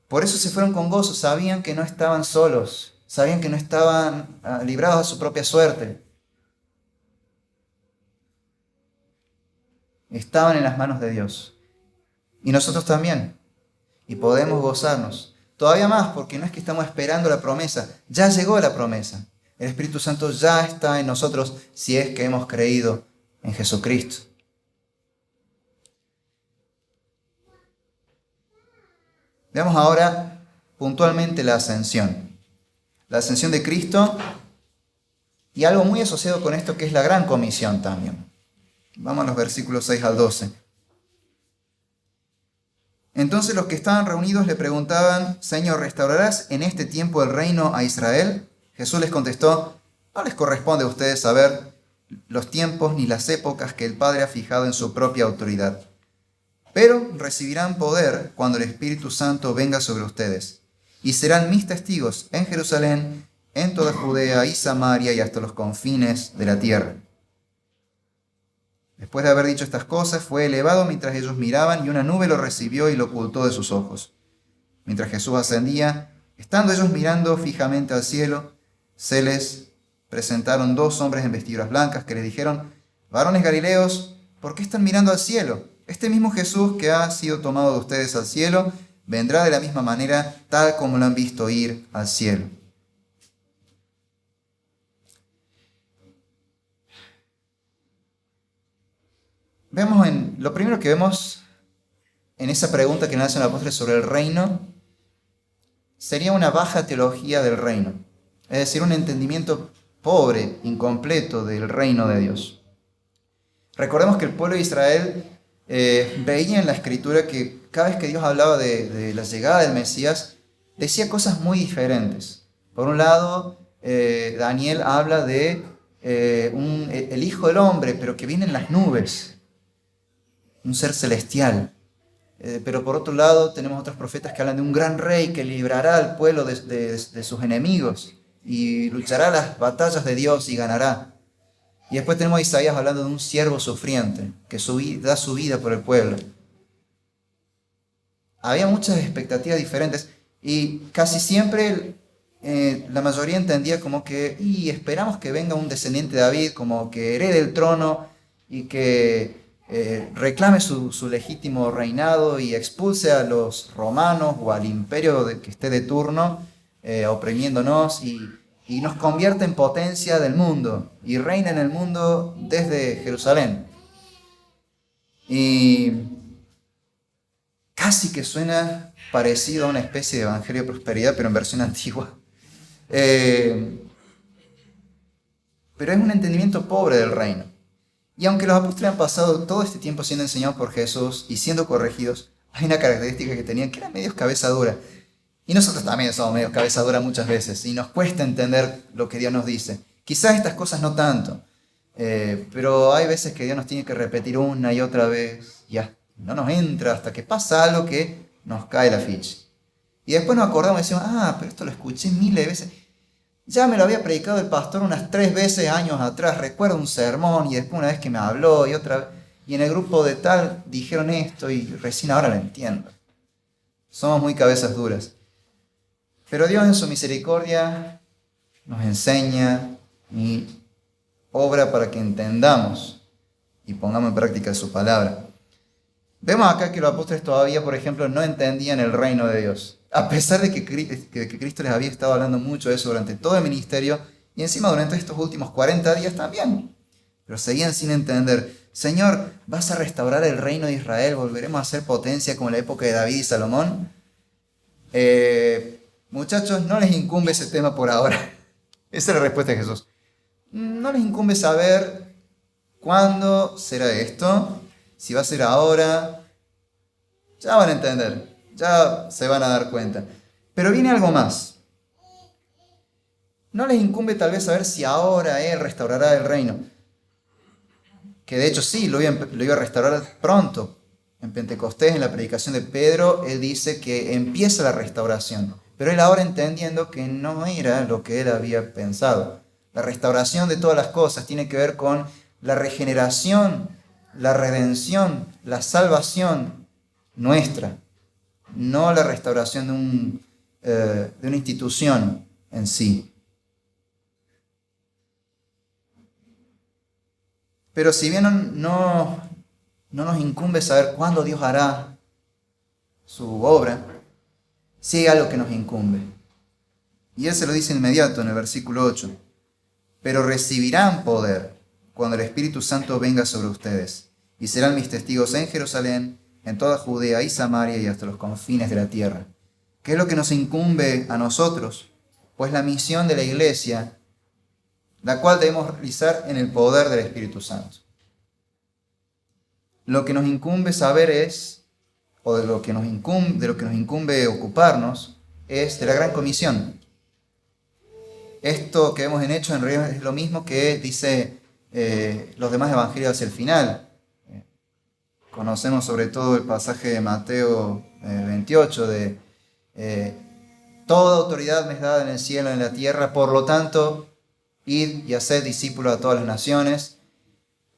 Por eso se fueron con gozo, sabían que no estaban solos, sabían que no estaban librados a su propia suerte. Estaban en las manos de Dios. Y nosotros también. Y podemos gozarnos. Todavía más, porque no es que estamos esperando la promesa, ya llegó la promesa. El Espíritu Santo ya está en nosotros si es que hemos creído en Jesucristo. Veamos ahora puntualmente la ascensión. La ascensión de Cristo y algo muy asociado con esto que es la gran comisión también. Vamos a los versículos 6 al 12. Entonces los que estaban reunidos le preguntaban: Señor, ¿restaurarás en este tiempo el reino a Israel? Jesús les contestó: no les corresponde a ustedes saber los tiempos ni las épocas que el Padre ha fijado en su propia autoridad. Pero recibirán poder cuando el Espíritu Santo venga sobre ustedes, y serán mis testigos en Jerusalén, en toda Judea y Samaria y hasta los confines de la tierra. Después de haber dicho estas cosas, fue elevado mientras ellos miraban, y una nube lo recibió y lo ocultó de sus ojos. Mientras Jesús ascendía, estando ellos mirando fijamente al cielo, se les presentaron 2 hombres en vestiduras blancas que les dijeron: varones galileos, ¿por qué están mirando al cielo? Este mismo Jesús que ha sido tomado de ustedes al cielo, vendrá de la misma manera, tal como lo han visto ir al cielo. Lo primero que vemos en esa pregunta que le hacen los apóstoles sobre el reino, sería una baja teología del reino. Es decir, un entendimiento pobre, incompleto del reino de Dios. Recordemos que el pueblo de Israel veía en la Escritura que cada vez que Dios hablaba de la llegada del Mesías, decía cosas muy diferentes. Por un lado, Daniel habla de el Hijo del Hombre, pero que viene en las nubes, un ser celestial. Pero por otro lado tenemos otros profetas que hablan de un gran rey que librará al pueblo de sus enemigos y luchará las batallas de Dios y ganará. Y después tenemos a Isaías hablando de un siervo sufriente que da su vida por el pueblo. Había muchas expectativas diferentes y casi siempre la mayoría entendía como que esperamos que venga un descendiente de David, como que herede el trono y que reclame su legítimo reinado y expulse a los romanos o al imperio que esté de turno, oprimiéndonos y nos convierte en potencia del mundo y reina en el mundo desde Jerusalén. Y casi que suena parecido a una especie de evangelio de prosperidad, pero en versión antigua. Pero es un entendimiento pobre del reino. Y aunque los apóstoles han pasado todo este tiempo siendo enseñados por Jesús y siendo corregidos, hay una característica que tenían, que era medios cabeza dura. Y nosotros también somos medios cabeza dura muchas veces, y nos cuesta entender lo que Dios nos dice. Quizás estas cosas no tanto, pero hay veces que Dios nos tiene que repetir una y otra vez, ya no nos entra hasta que pasa algo que nos cae la ficha. Y después nos acordamos y decimos: pero esto lo escuché miles de veces. Ya me lo había predicado el pastor unas 3 veces años atrás, recuerdo un sermón y después una vez que me habló y otra vez, y en el grupo de tal dijeron esto y recién ahora lo entiendo. Somos muy cabezas duras. Pero Dios en su misericordia nos enseña y obra para que entendamos y pongamos en práctica su palabra. Vemos acá que los apóstoles todavía, por ejemplo, no entendían el reino de Dios. A pesar de que Cristo les había estado hablando mucho de eso durante todo el ministerio y encima durante estos últimos 40 días también. Pero seguían sin entender. Señor, ¿vas a restaurar el reino de Israel? ¿Volveremos a ser potencia como en la época de David y Salomón? Muchachos, no les incumbe ese tema por ahora. Esa es la respuesta de Jesús. No les incumbe saber cuándo será esto, si va a ser ahora. Ya van a entender, ya se van a dar cuenta. Pero viene algo más. No les incumbe tal vez saber si ahora Él restaurará el reino. Que de hecho sí, lo iba a restaurar pronto. En Pentecostés, en la predicación de Pedro, Él dice que empieza la restauración. Pero Él ahora entendiendo que no era lo que Él había pensado. La restauración de todas las cosas tiene que ver con la regeneración, la redención, la salvación nuestra. No la restauración de una institución en sí. Pero si bien no nos incumbe saber cuándo Dios hará su obra, sí hay algo que nos incumbe. Y Él se lo dice inmediato en el versículo 8. pero recibirán poder cuando el Espíritu Santo venga sobre ustedes, y serán mis testigos en Jerusalén, en toda Judea y Samaria y hasta los confines de la tierra. ¿Qué es lo que nos incumbe a nosotros? Pues la misión de la iglesia, la cual debemos realizar en el poder del Espíritu Santo. Lo que nos incumbe saber es, o de lo que nos incumbe ocuparnos, es de la gran comisión. Esto que vemos en Hechos en realidad es lo mismo que dice los demás evangelios hacia el final. Conocemos sobre todo el pasaje de Mateo 28 de toda autoridad me es dada en el cielo y en la tierra, por lo tanto, id y haced discípulos a todas las naciones,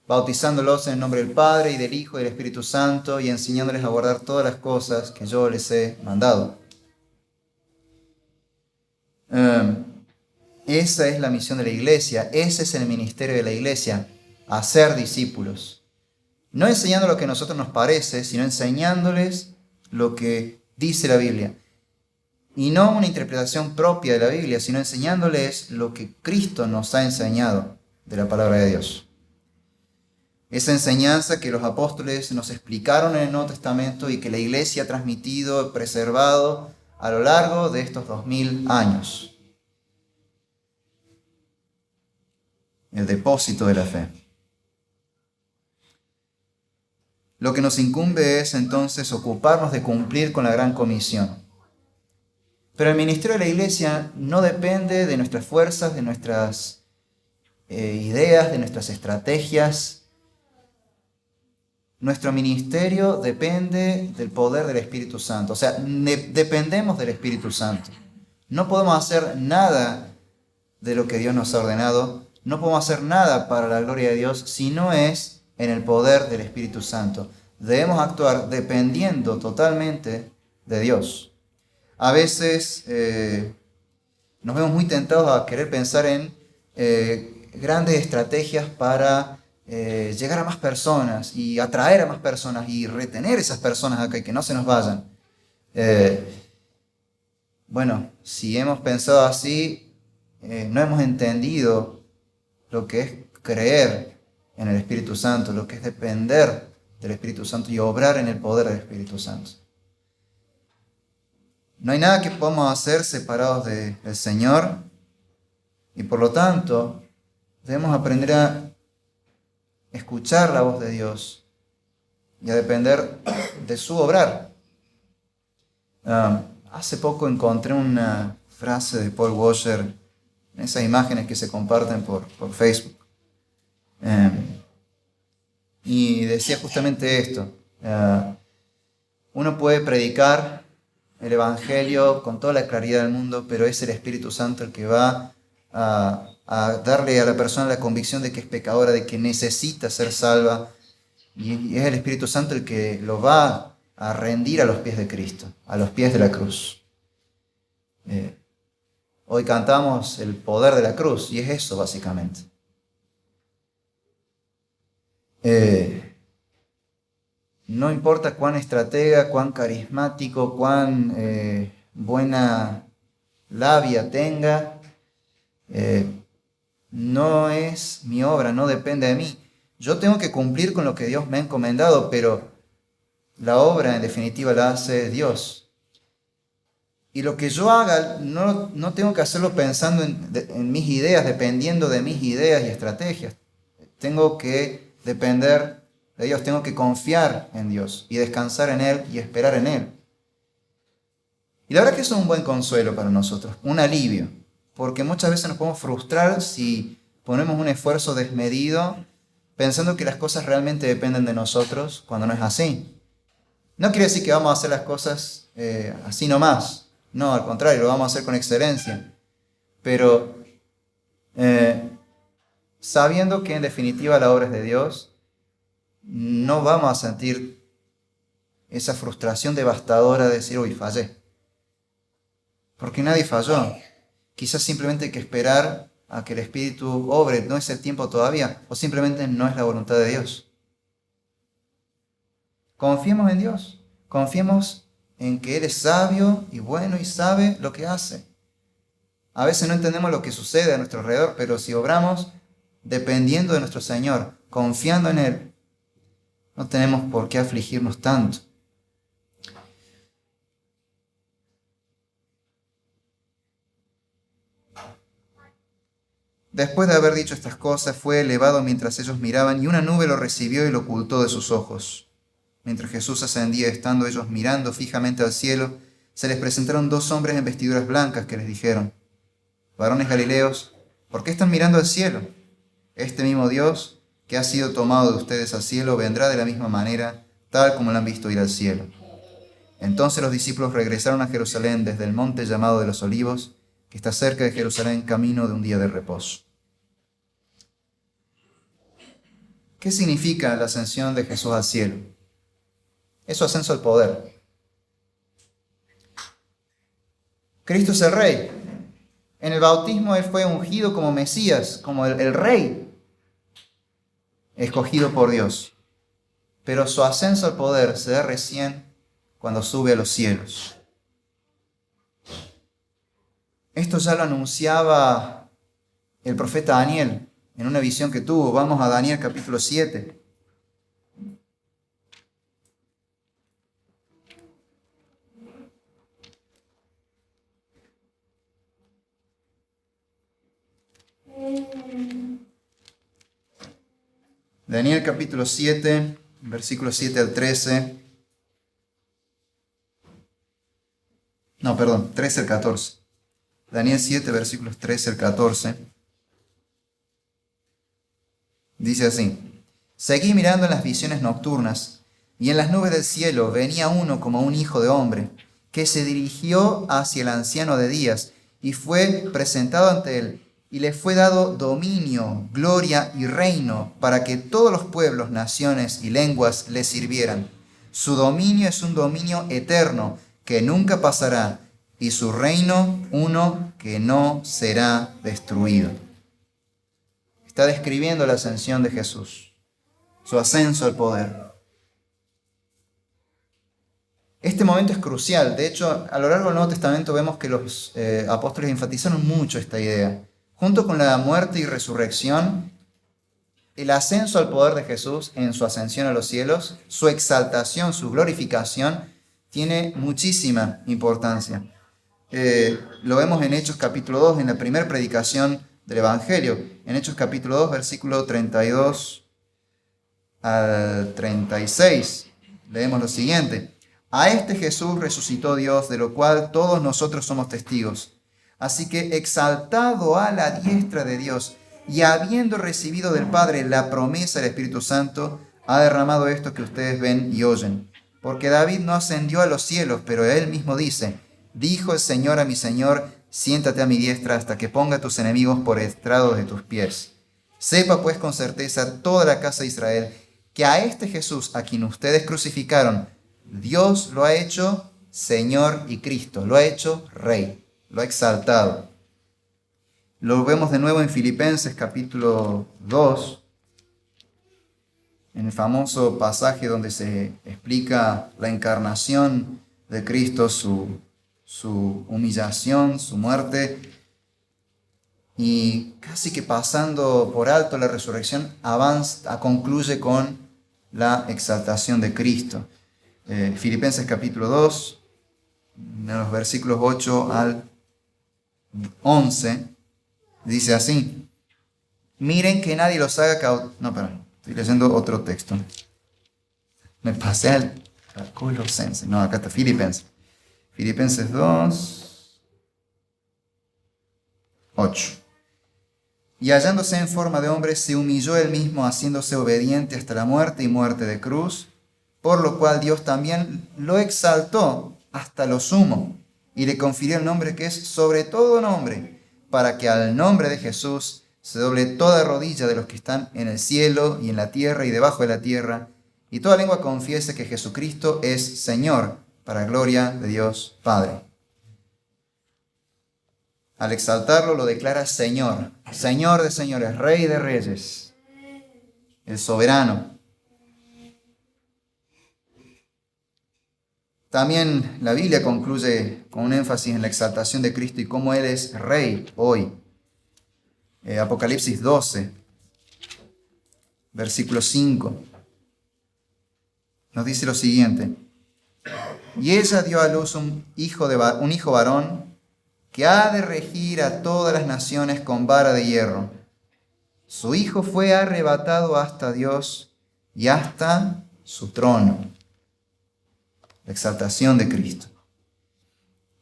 bautizándolos en el nombre del Padre y del Hijo y del Espíritu Santo y enseñándoles a guardar todas las cosas que yo les he mandado. Esa es la misión de la iglesia, ese es el ministerio de la iglesia, hacer discípulos. No enseñando lo que a nosotros nos parece, sino enseñándoles lo que dice la Biblia. Y no una interpretación propia de la Biblia, sino enseñándoles lo que Cristo nos ha enseñado de la palabra de Dios. Esa enseñanza que los apóstoles nos explicaron en el Nuevo Testamento y que la iglesia ha transmitido, preservado a lo largo de estos 2000 años. El depósito de la fe. Lo que nos incumbe es entonces ocuparnos de cumplir con la gran comisión. Pero el ministerio de la iglesia no depende de nuestras fuerzas, de nuestras ideas, de nuestras estrategias. Nuestro ministerio depende del poder del Espíritu Santo. O sea, dependemos del Espíritu Santo. No podemos hacer nada de lo que Dios nos ha ordenado. No podemos hacer nada para la gloria de Dios si no es en el poder del Espíritu Santo. Debemos actuar dependiendo totalmente de Dios. A veces nos vemos muy tentados a querer pensar en grandes estrategias para llegar a más personas y atraer a más personas y retener esas personas acá y que no se nos vayan. Bueno, si hemos pensado así, no hemos entendido lo que es creer en el Espíritu Santo, lo que es depender del Espíritu Santo y obrar en el poder del Espíritu Santo. No hay nada que podamos hacer separados del Señor y por lo tanto debemos aprender a escuchar la voz de Dios y a depender de su obrar. Hace poco encontré una frase de Paul Washer en esas imágenes que se comparten por Facebook. Y decía justamente esto. Uno puede predicar el Evangelio con toda la claridad del mundo, pero es el Espíritu Santo el que va a darle a la persona la convicción de que es pecadora, de que necesita ser salva. Y es el Espíritu Santo el que lo va a rendir a los pies de Cristo, a los pies de la cruz. Hoy cantamos el poder de la cruz, y es eso básicamente. No importa cuán estratega, cuán carismático, cuán buena labia tenga, no es mi obra, no depende de mí. Yo tengo que cumplir con lo que Dios me ha encomendado, pero la obra en definitiva la hace Dios. Y lo que yo haga no tengo que hacerlo pensando en mis ideas, dependiendo de mis ideas y estrategias. Tengo que depender de Dios, tengo que confiar en Dios y descansar en Él y esperar en Él. Y la verdad que eso es un buen consuelo para nosotros, un alivio, porque muchas veces nos podemos frustrar si ponemos un esfuerzo desmedido pensando que las cosas realmente dependen de nosotros cuando no es así. No quiere decir que vamos a hacer las cosas así nomás, no, al contrario, lo vamos a hacer con excelencia, pero sabiendo que en definitiva la obra es de Dios, no vamos a sentir esa frustración devastadora de decir, uy, fallé. Porque nadie falló. Quizás simplemente hay que esperar a que el Espíritu obre, no es el tiempo todavía, o simplemente no es la voluntad de Dios. Confiemos en Dios, confiemos en que Él es sabio y bueno y sabe lo que hace. A veces no entendemos lo que sucede a nuestro alrededor, pero si obramos dependiendo de nuestro Señor, confiando en Él, no tenemos por qué afligirnos tanto. Después de haber dicho estas cosas, fue elevado mientras ellos miraban, y una nube lo recibió y lo ocultó de sus ojos. Mientras Jesús ascendía, estando ellos mirando fijamente al cielo, se les presentaron dos hombres en vestiduras blancas que les dijeron: varones galileos, ¿por qué están mirando al cielo? Este mismo Dios que ha sido tomado de ustedes al cielo vendrá de la misma manera, tal como lo han visto ir al cielo. Entonces los discípulos regresaron a Jerusalén desde el monte llamado de los Olivos, que está cerca de Jerusalén, camino de un día de reposo. ¿Qué significa la ascensión de Jesús al cielo? Es su ascenso al poder. Cristo es el Rey. En el bautismo Él fue ungido como Mesías, como el Rey, escogido por Dios. Pero su ascenso al poder se da recién cuando sube a los cielos. Esto ya lo anunciaba el profeta Daniel en una visión que tuvo. Vamos a Daniel capítulo 7. Daniel capítulo 7, versículos 7 al 13. No, perdón, 13 al 14. Daniel 7, versículos 13 al 14. Dice así: seguí mirando en las visiones nocturnas, y en las nubes del cielo venía uno como un hijo de hombre, que se dirigió hacia el anciano de días, y fue presentado ante él, y le fue dado dominio, gloria y reino, para que todos los pueblos, naciones y lenguas le sirvieran. Su dominio es un dominio eterno, que nunca pasará, y su reino uno que no será destruido. Está describiendo la ascensión de Jesús, su ascenso al poder. Este momento es crucial. De hecho, a lo largo del Nuevo Testamento vemos que los apóstoles enfatizaron mucho esta idea. Junto con la muerte y resurrección, el ascenso al poder de Jesús en su ascensión a los cielos, su exaltación, su glorificación, tiene muchísima importancia. Lo vemos en Hechos capítulo 2, en la primera predicación del Evangelio. En Hechos capítulo 2, versículo 32 al 36, leemos lo siguiente: a este Jesús resucitó Dios, de lo cual todos nosotros somos testigos. Así que, exaltado a la diestra de Dios y habiendo recibido del Padre la promesa del Espíritu Santo, ha derramado esto que ustedes ven y oyen. Porque David no ascendió a los cielos, pero él mismo dice: dijo el Señor a mi Señor, siéntate a mi diestra hasta que ponga a tus enemigos por estrado de tus pies. Sepa pues con certeza toda la casa de Israel, que a este Jesús, a quien ustedes crucificaron, Dios lo ha hecho Señor y Cristo, lo ha hecho Rey, lo ha exaltado. Lo vemos de nuevo en Filipenses capítulo 2, en el famoso pasaje donde se explica la encarnación de Cristo, su humillación, su muerte, y casi que pasando por alto la resurrección, concluye con la exaltación de Cristo. Filipenses capítulo 2, en los versículos 8 al 11, dice así: miren que nadie los haga No, perdón, estoy leyendo otro texto. Me pasé al Colosenses. No, acá está Filipenses. Filipenses 2, 8. Y hallándose en forma de hombre, se humilló él mismo, haciéndose obediente hasta la muerte y muerte de cruz, por lo cual Dios también lo exaltó hasta lo sumo, y le confirió el nombre que es sobre todo nombre, para que al nombre de Jesús se doble toda rodilla de los que están en el cielo y en la tierra y debajo de la tierra, y toda lengua confiese que Jesucristo es Señor, para gloria de Dios Padre. Al exaltarlo lo declara Señor, Señor de señores, Rey de reyes, el soberano. También la Biblia concluye con un énfasis en la exaltación de Cristo y cómo Él es Rey hoy. Apocalipsis 12, versículo 5, nos dice lo siguiente: y ella dio a luz un hijo varón que ha de regir a todas las naciones con vara de hierro. Su hijo fue arrebatado hasta Dios y hasta su trono. La exaltación de Cristo.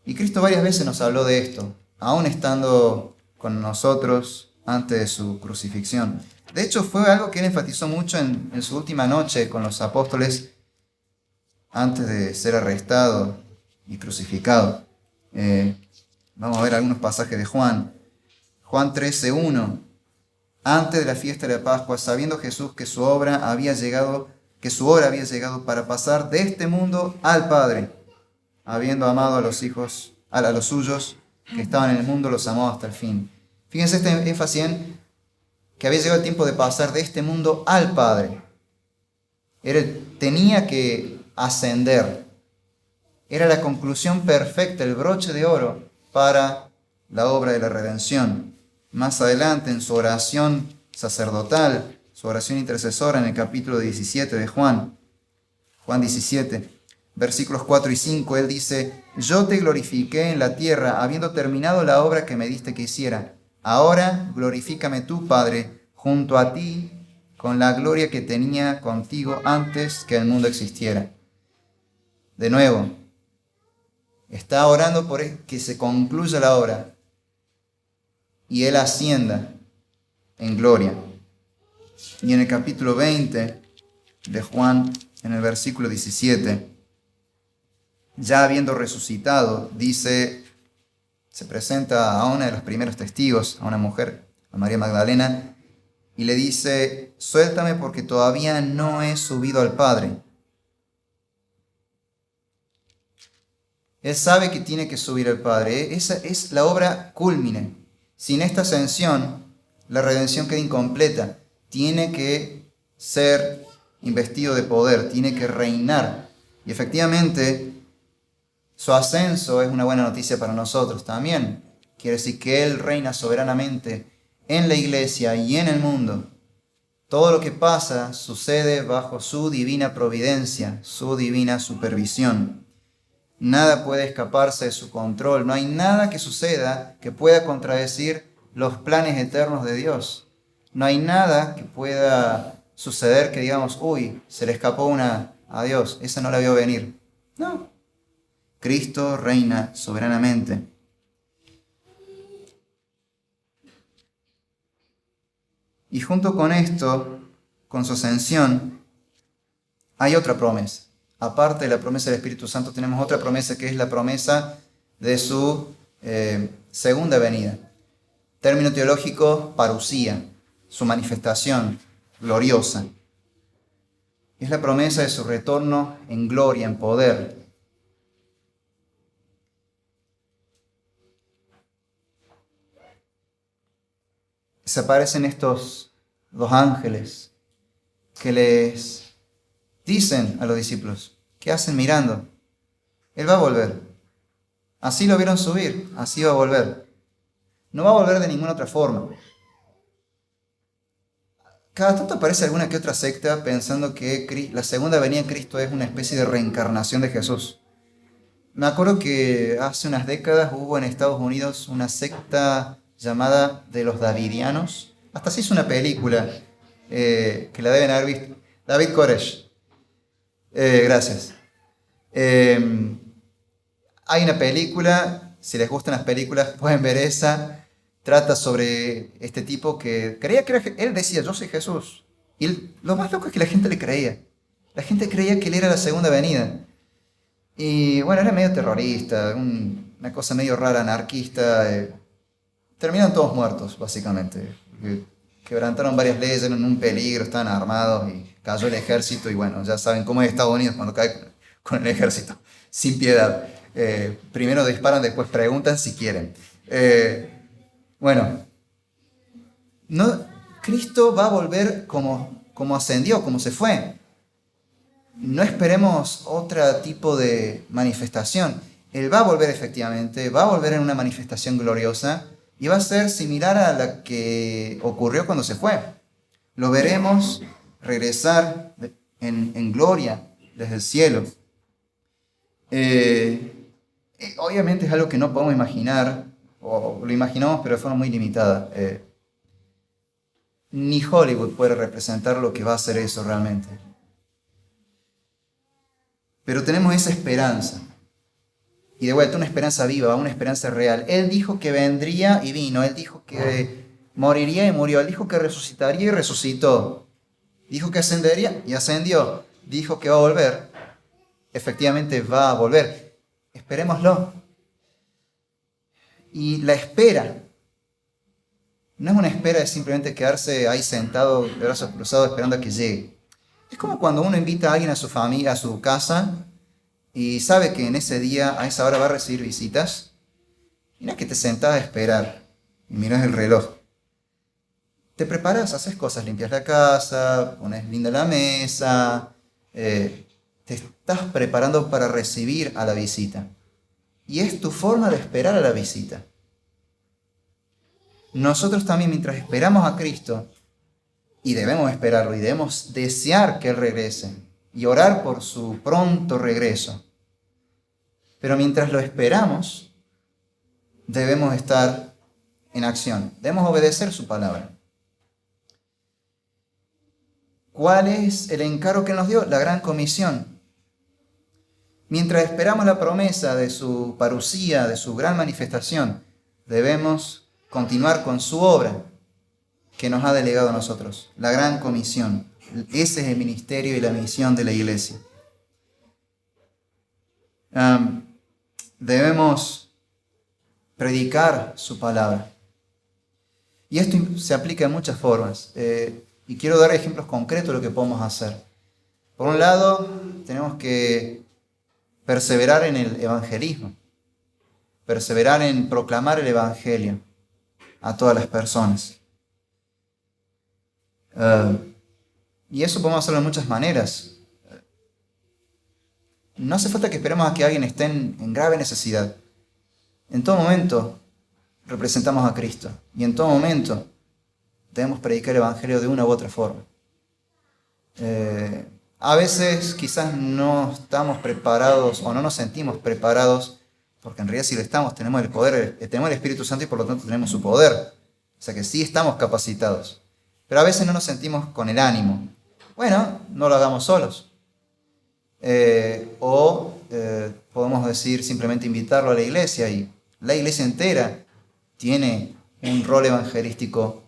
Y Cristo varias veces nos habló de esto, aún estando con nosotros antes de su crucifixión. De hecho, fue algo que Él enfatizó mucho en su última noche con los apóstoles antes de ser arrestado y crucificado. Vamos a ver algunos pasajes de Juan. Juan 13:1. Antes de la fiesta de la Pascua, sabiendo Jesús que su hora había llegado para pasar de este mundo al Padre, habiendo amado a los suyos que estaban en el mundo, los amó hasta el fin. Fíjense este énfasis en que había llegado el tiempo de pasar de este mundo al Padre. Tenía que ascender. Era la conclusión perfecta, el broche de oro para la obra de la redención. Más adelante, en su oración sacerdotal, su oración intercesora en el capítulo 17 de Juan 17, versículos 4 y 5, Él dice: yo te glorifiqué en la tierra, habiendo terminado la obra que me diste que hiciera. Ahora glorifícame tú, Padre, junto a ti, con la gloria que tenía contigo antes que el mundo existiera. De nuevo, está orando por que se concluya la obra y Él ascienda en gloria. Y en el capítulo 20 de Juan, en el versículo 17, ya habiendo resucitado, se presenta a una de los primeros testigos, a una mujer, a María Magdalena, y le dice: suéltame porque todavía no he subido al Padre. Él sabe que tiene que subir al Padre. Esa es la obra cúlmine. Sin esta ascensión, la redención queda incompleta. Tiene que ser investido de poder, tiene que reinar. Y efectivamente, su ascenso es una buena noticia para nosotros también. Quiere decir que Él reina soberanamente en la iglesia y en el mundo. Todo lo que pasa sucede bajo su divina providencia, su divina supervisión. Nada puede escaparse de su control. No hay nada que suceda que pueda contradecir los planes eternos de Dios. No hay nada que pueda suceder que digamos: uy, se le escapó una a Dios, esa no la vio venir. No. Cristo reina soberanamente. Y junto con esto, con su ascensión, hay otra promesa. Aparte de la promesa del Espíritu Santo, tenemos otra promesa, que es la promesa de su segunda venida. Término teológico: parusía, su manifestación gloriosa. Es la promesa de su retorno en gloria, en poder. Se aparecen estos dos ángeles que les dicen a los discípulos: ¿qué hacen mirando? Él va a volver. Así lo vieron subir, así va a volver. No va a volver de ninguna otra forma. Cada tanto aparece alguna que otra secta pensando que la segunda venida de Cristo es una especie de reencarnación de Jesús. Me acuerdo que hace unas décadas hubo en Estados Unidos una secta llamada de los Davidianos. Hasta se hizo una película que la deben haber visto. David Koresh. Gracias. Hay una película, si les gustan las películas pueden ver esa. Trata sobre este tipo que creía que él decía: yo soy Jesús. Y lo más loco es que la gente le creía. La gente creía que él era la segunda venida. Y bueno, era medio terrorista, una cosa medio rara, anarquista. Terminaron todos muertos, básicamente. Quebrantaron varias leyes, eran un peligro, estaban armados y cayó el ejército. Y bueno, ya saben cómo es Estados Unidos cuando cae con el ejército, sin piedad. Primero disparan, después preguntan si quieren. Bueno, Cristo va a volver como ascendió, como se fue. no esperemos otro tipo de manifestación. Él va a volver efectivamente, va a volver en una manifestación gloriosa y va a ser similar a la que ocurrió cuando se fue. Lo veremos regresar en gloria desde el cielo. Obviamente es algo que no podemos imaginar, o lo imaginamos pero de forma muy limitada. Ni Hollywood puede representar lo que va a ser eso realmente. Pero tenemos esa esperanza. Y de vuelta, una esperanza viva, una esperanza real. Él dijo que vendría y vino. Él dijo que moriría y murió. Él dijo que resucitaría y resucitó. Dijo que ascendería y ascendió. Dijo que va a volver. Efectivamente va a volver. Esperémoslo. Y la espera no es una espera de simplemente quedarse ahí sentado, de brazos cruzados, esperando a que llegue. Es como cuando uno invita a alguien a su familia, a su casa, y sabe que en ese día, a esa hora va a recibir visitas. Y no es que te sentás a esperar y miras el reloj. Te preparas, haces cosas, limpias la casa, pones linda la mesa, te estás preparando para recibir a la visita. Y es tu forma de esperar a la visita. Nosotros también, mientras esperamos a Cristo, y debemos esperarlo, y debemos desear que Él regrese, y orar por su pronto regreso. Pero mientras lo esperamos, debemos estar en acción, debemos obedecer su palabra. ¿Cuál es el encargo que nos dio? La gran comisión. Mientras esperamos la promesa de su parucía, de su gran manifestación, debemos continuar con su obra que nos ha delegado a nosotros, la gran comisión. Ese es el ministerio y la misión de la iglesia. Debemos predicar su palabra. Y esto se aplica de muchas formas. Y quiero dar ejemplos concretos de lo que podemos hacer. Por un lado, tenemos que perseverar en el evangelismo. Perseverar en proclamar el evangelio a todas las personas. Y eso podemos hacerlo de muchas maneras. No hace falta que esperemos a que alguien esté en grave necesidad. En todo momento representamos a Cristo. Y en todo momento debemos predicar el evangelio de una u otra forma. A veces quizás no estamos preparados o no nos sentimos preparados, porque en realidad si lo estamos, tenemos el poder, tenemos el Espíritu Santo y por lo tanto tenemos su poder. O sea que sí estamos capacitados. Pero a veces no nos sentimos con el ánimo. Bueno, no lo hagamos solos. Podemos decir simplemente invitarlo a la iglesia, y la iglesia entera tiene un rol evangelístico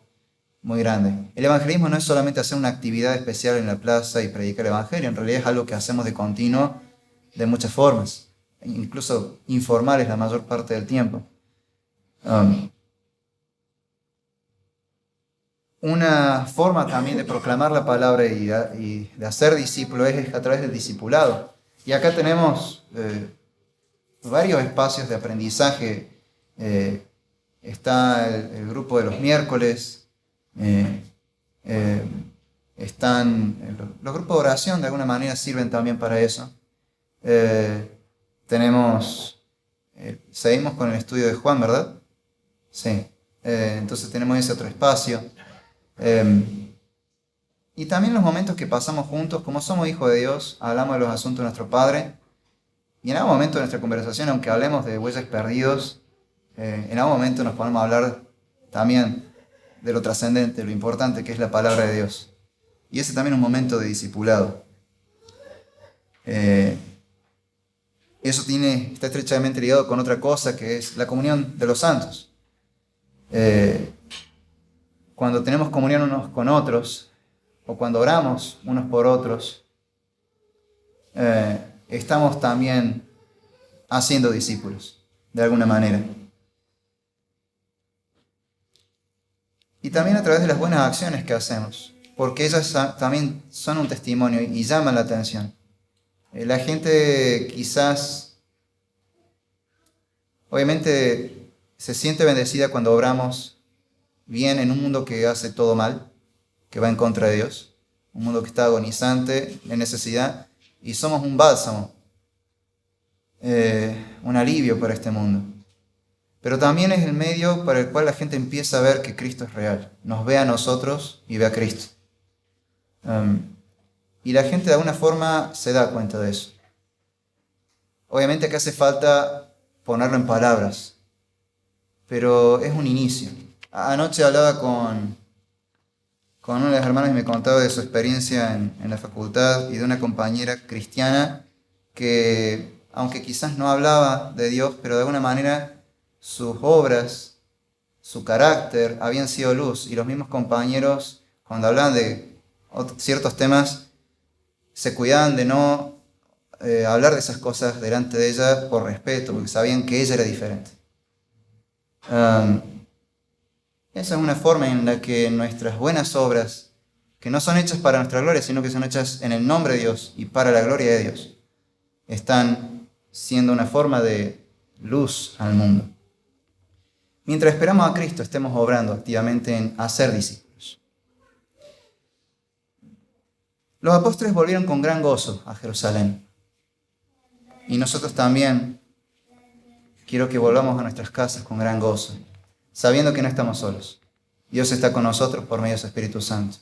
muy grande. El evangelismo no es solamente hacer una actividad especial en la plaza y predicar el evangelio, en realidad es algo que hacemos de continuo de muchas formas, incluso informales la mayor parte del tiempo. Una forma también de proclamar la palabra y de hacer discípulos es a través del discipulado. Y acá tenemos varios espacios de aprendizaje. Está el grupo de los miércoles, están los grupos de oración, de alguna manera sirven también para eso. Seguimos con el estudio de Juan, ¿verdad? Sí. Entonces tenemos ese otro espacio. Y también los momentos que pasamos juntos, como somos hijos de Dios, hablamos de los asuntos de nuestro Padre. Y en algún momento de nuestra conversación, aunque hablemos de bueyes perdidos, en algún momento nos ponemos a hablar también de lo trascendente, lo importante que es la palabra de Dios. Y ese también es un momento de discipulado. Eso está estrechamente ligado con otra cosa, que es la comunión de los santos. Cuando tenemos comunión unos con otros, o cuando oramos unos por otros, estamos también haciendo discípulos, de alguna manera. Y también a través de las buenas acciones que hacemos, porque ellas también son un testimonio y llaman la atención. La gente quizás, obviamente, se siente bendecida cuando obramos bien en un mundo que hace todo mal, que va en contra de Dios, un mundo que está agonizante, en necesidad, y somos un bálsamo, un alivio para este mundo. Pero también es el medio para el cual la gente empieza a ver que Cristo es real. Nos ve a nosotros y ve a Cristo. Y la gente de alguna forma se da cuenta de eso. Obviamente que hace falta ponerlo en palabras, pero es un inicio. Anoche hablaba con una de las hermanas y me contaba de su experiencia en la facultad y de una compañera cristiana que, aunque quizás no hablaba de Dios, pero de alguna manera sus obras, su carácter habían sido luz, y los mismos compañeros, cuando hablaban de ciertos temas, se cuidaban de no hablar de esas cosas delante de ella por respeto, porque sabían que ella era diferente. Esa es una forma en la que nuestras buenas obras, que no son hechas para nuestra gloria, sino que son hechas en el nombre de Dios y para la gloria de Dios, están siendo una forma de luz al mundo. Mientras esperamos a Cristo, estemos obrando activamente en hacer discípulos. Los apóstoles volvieron con gran gozo a Jerusalén. Y nosotros también quiero que volvamos a nuestras casas con gran gozo, sabiendo que no estamos solos. Dios está con nosotros por medio de su Espíritu Santo.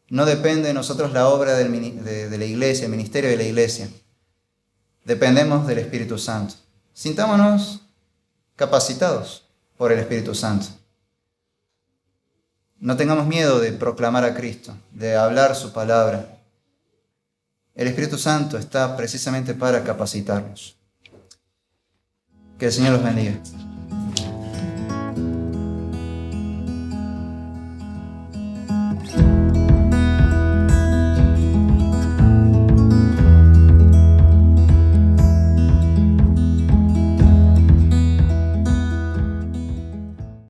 No depende de nosotros la obra de la iglesia, el ministerio de la iglesia. Dependemos del Espíritu Santo. Sintámonos capacitados por el Espíritu Santo. No tengamos miedo de proclamar a Cristo, de hablar su palabra. El Espíritu Santo está precisamente para capacitarnos. Que el Señor los bendiga.